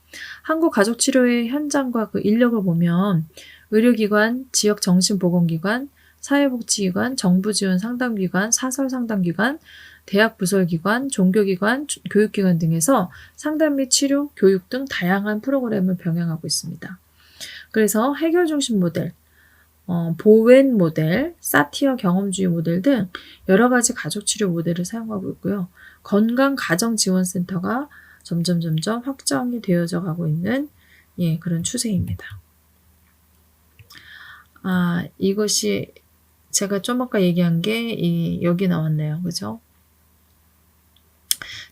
한국 가족 치료의 현장과 그 인력을 보면 의료기관, 지역 정신보건기관, 사회복지기관, 정부지원 상담기관, 사설상담기관, 대학 부설기관, 종교기관, 교육기관 등에서 상담 및 치료, 교육 등 다양한 프로그램을 병행하고 있습니다. 그래서 해결 중심 모델, 보웬 모델, 사티어 경험주의 모델 등 여러 가지 가족 치료 모델을 사용하고 있고요. 건강가정지원센터가 점점 확정이 되어져 가고 있는 그런 추세입니다. 이것이 제가 좀 아까 얘기한 게 여기 나왔네요. 그죠?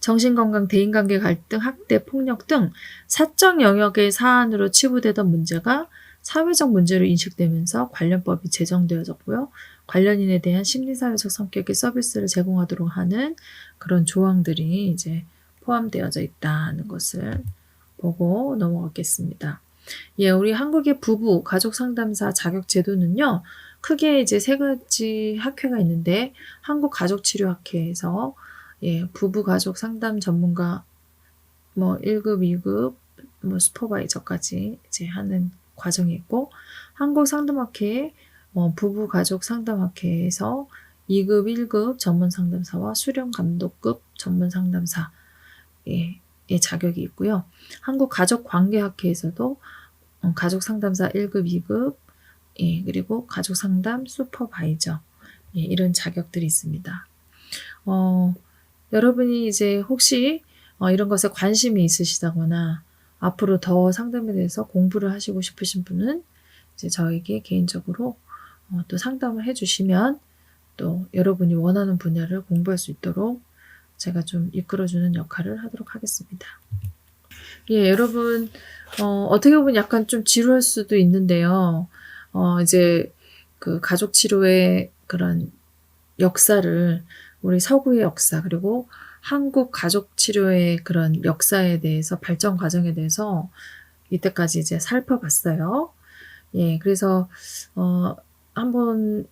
정신건강, 대인관계 갈등, 학대, 폭력 등 사적 영역의 사안으로 치부되던 문제가 사회적 문제로 인식되면서 관련법이 제정되어졌고요. 관련인에 대한 심리사회적 성격의 서비스를 제공하도록 하는 그런 조항들이 이제 포함되어져 있다는 것을 보고 넘어가겠습니다. 예, 우리 한국의 부부 가족 상담사 자격 제도는요. 크게 이제 3가지 학회가 있는데 한국 가족치료학회에서 부부 가족 상담 전문가 1급, 2급, 슈퍼바이저까지 이제 하는 과정이 있고 한국 상담학회에 부부 가족 상담학회에서 2급, 1급 전문 상담사와 수련 감독급 전문 상담사 자격이 있고요. 한국 가족관계학회에서도 가족 상담사 1급, 2급, 그리고 가족 상담 슈퍼바이저 이런 자격들이 있습니다. 여러분이 이제 혹시 이런 것에 관심이 있으시다거나 앞으로 더 상담에 대해서 공부를 하시고 싶으신 분은 이제 저에게 개인적으로 또 상담을 해주시면 또 여러분이 원하는 분야를 공부할 수 있도록 제가 좀 이끌어주는 역할을 하도록 하겠습니다. 예, 여러분 어떻게 보면 약간 좀 지루할 수도 있는데요. 이제 그 가족 치료의 그런 역사를 우리 서구의 역사 그리고 한국 가족 치료의 그런 역사에 대해서 발전 과정에 대해서 이때까지 이제 살펴봤어요. 예, 그래서 한번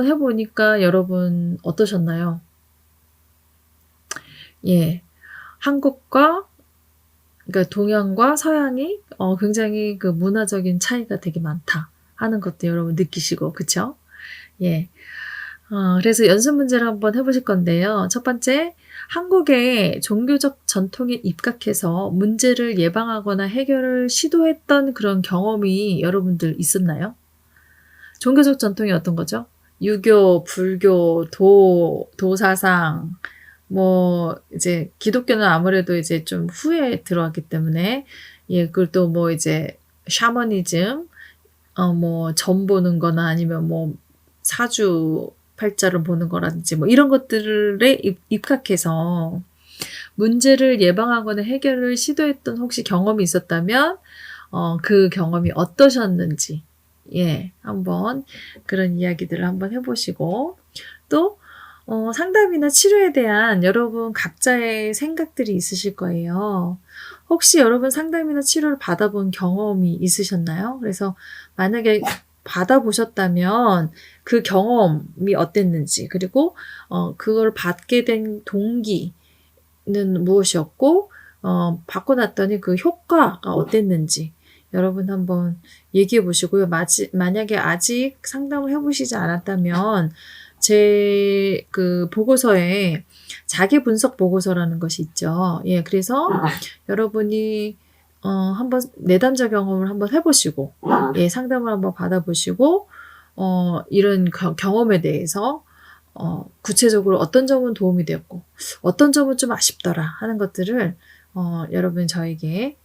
해보니까 여러분 어떠셨나요? 예, 한국과 그러니까 동양과 서양이 굉장히 그 문화적인 차이가 되게 많다 하는 것도 여러분 느끼시고 그쵸? 예. 그래서 연습 문제를 한번 해보실 건데요. 첫 번째, 한국의 종교적 전통에 입각해서 문제를 예방하거나 해결을 시도했던 그런 경험이 여러분들 있었나요? 종교적 전통이 어떤 거죠? 유교, 불교, 도사상, 이제 기독교는 아무래도 이제 좀 후에 들어왔기 때문에 그걸 또 이제 샤머니즘, 점 보는 거나 아니면 사주 팔자를 보는 거라든지 이런 것들에 입각해서 문제를 예방하거나 해결을 시도했던 혹시 경험이 있었다면 그 경험이 어떠셨는지 한번 그런 이야기들을 한번 해보시고 또 상담이나 치료에 대한 여러분 각자의 생각들이 있으실 거예요. 혹시 여러분 상담이나 치료를 받아본 경험이 있으셨나요? 그래서 만약에 받아보셨다면 그 경험이 어땠는지, 그리고 그걸 받게 된 동기는 무엇이었고, 받고 났더니 그 효과가 어땠는지 여러분 한번 얘기해 보시고요. 만약에 아직 상담을 해보시지 않았다면 제 그 보고서에 자기 분석 보고서라는 것이 있죠. 예, 그래서 여러분이 한번 내담자 경험을 한번 해보시고, 예, 상담을 한번 받아보시고, 이런 경험에 대해서 구체적으로 어떤 점은 도움이 되었고, 어떤 점은 좀 아쉽더라 하는 것들을 여러분 저에게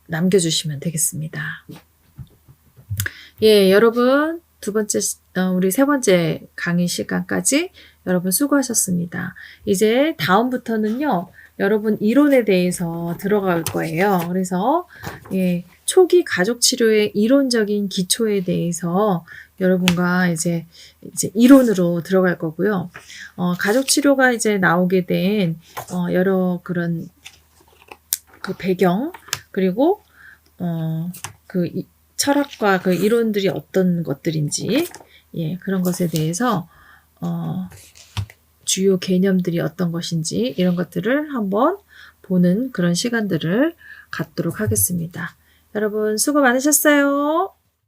남겨주시면 되겠습니다. 예, 여러분 우리 세 번째 강의 시간까지 여러분 수고하셨습니다. 이제 다음부터는요, 여러분 이론에 대해서 들어갈 거예요. 그래서 예, 초기 가족 치료의 이론적인 기초에 대해서 여러분과 이제 이론으로 들어갈 거고요. 가족 치료가 이제 나오게 된 여러 그런 그 배경, 그리고 그 철학과 그 이론들이 어떤 것들인지, 예, 그런 것에 대해서 주요 개념들이 어떤 것인지 이런 것들을 한번 보는 그런 시간들을 갖도록 하겠습니다. 여러분 수고 많으셨어요.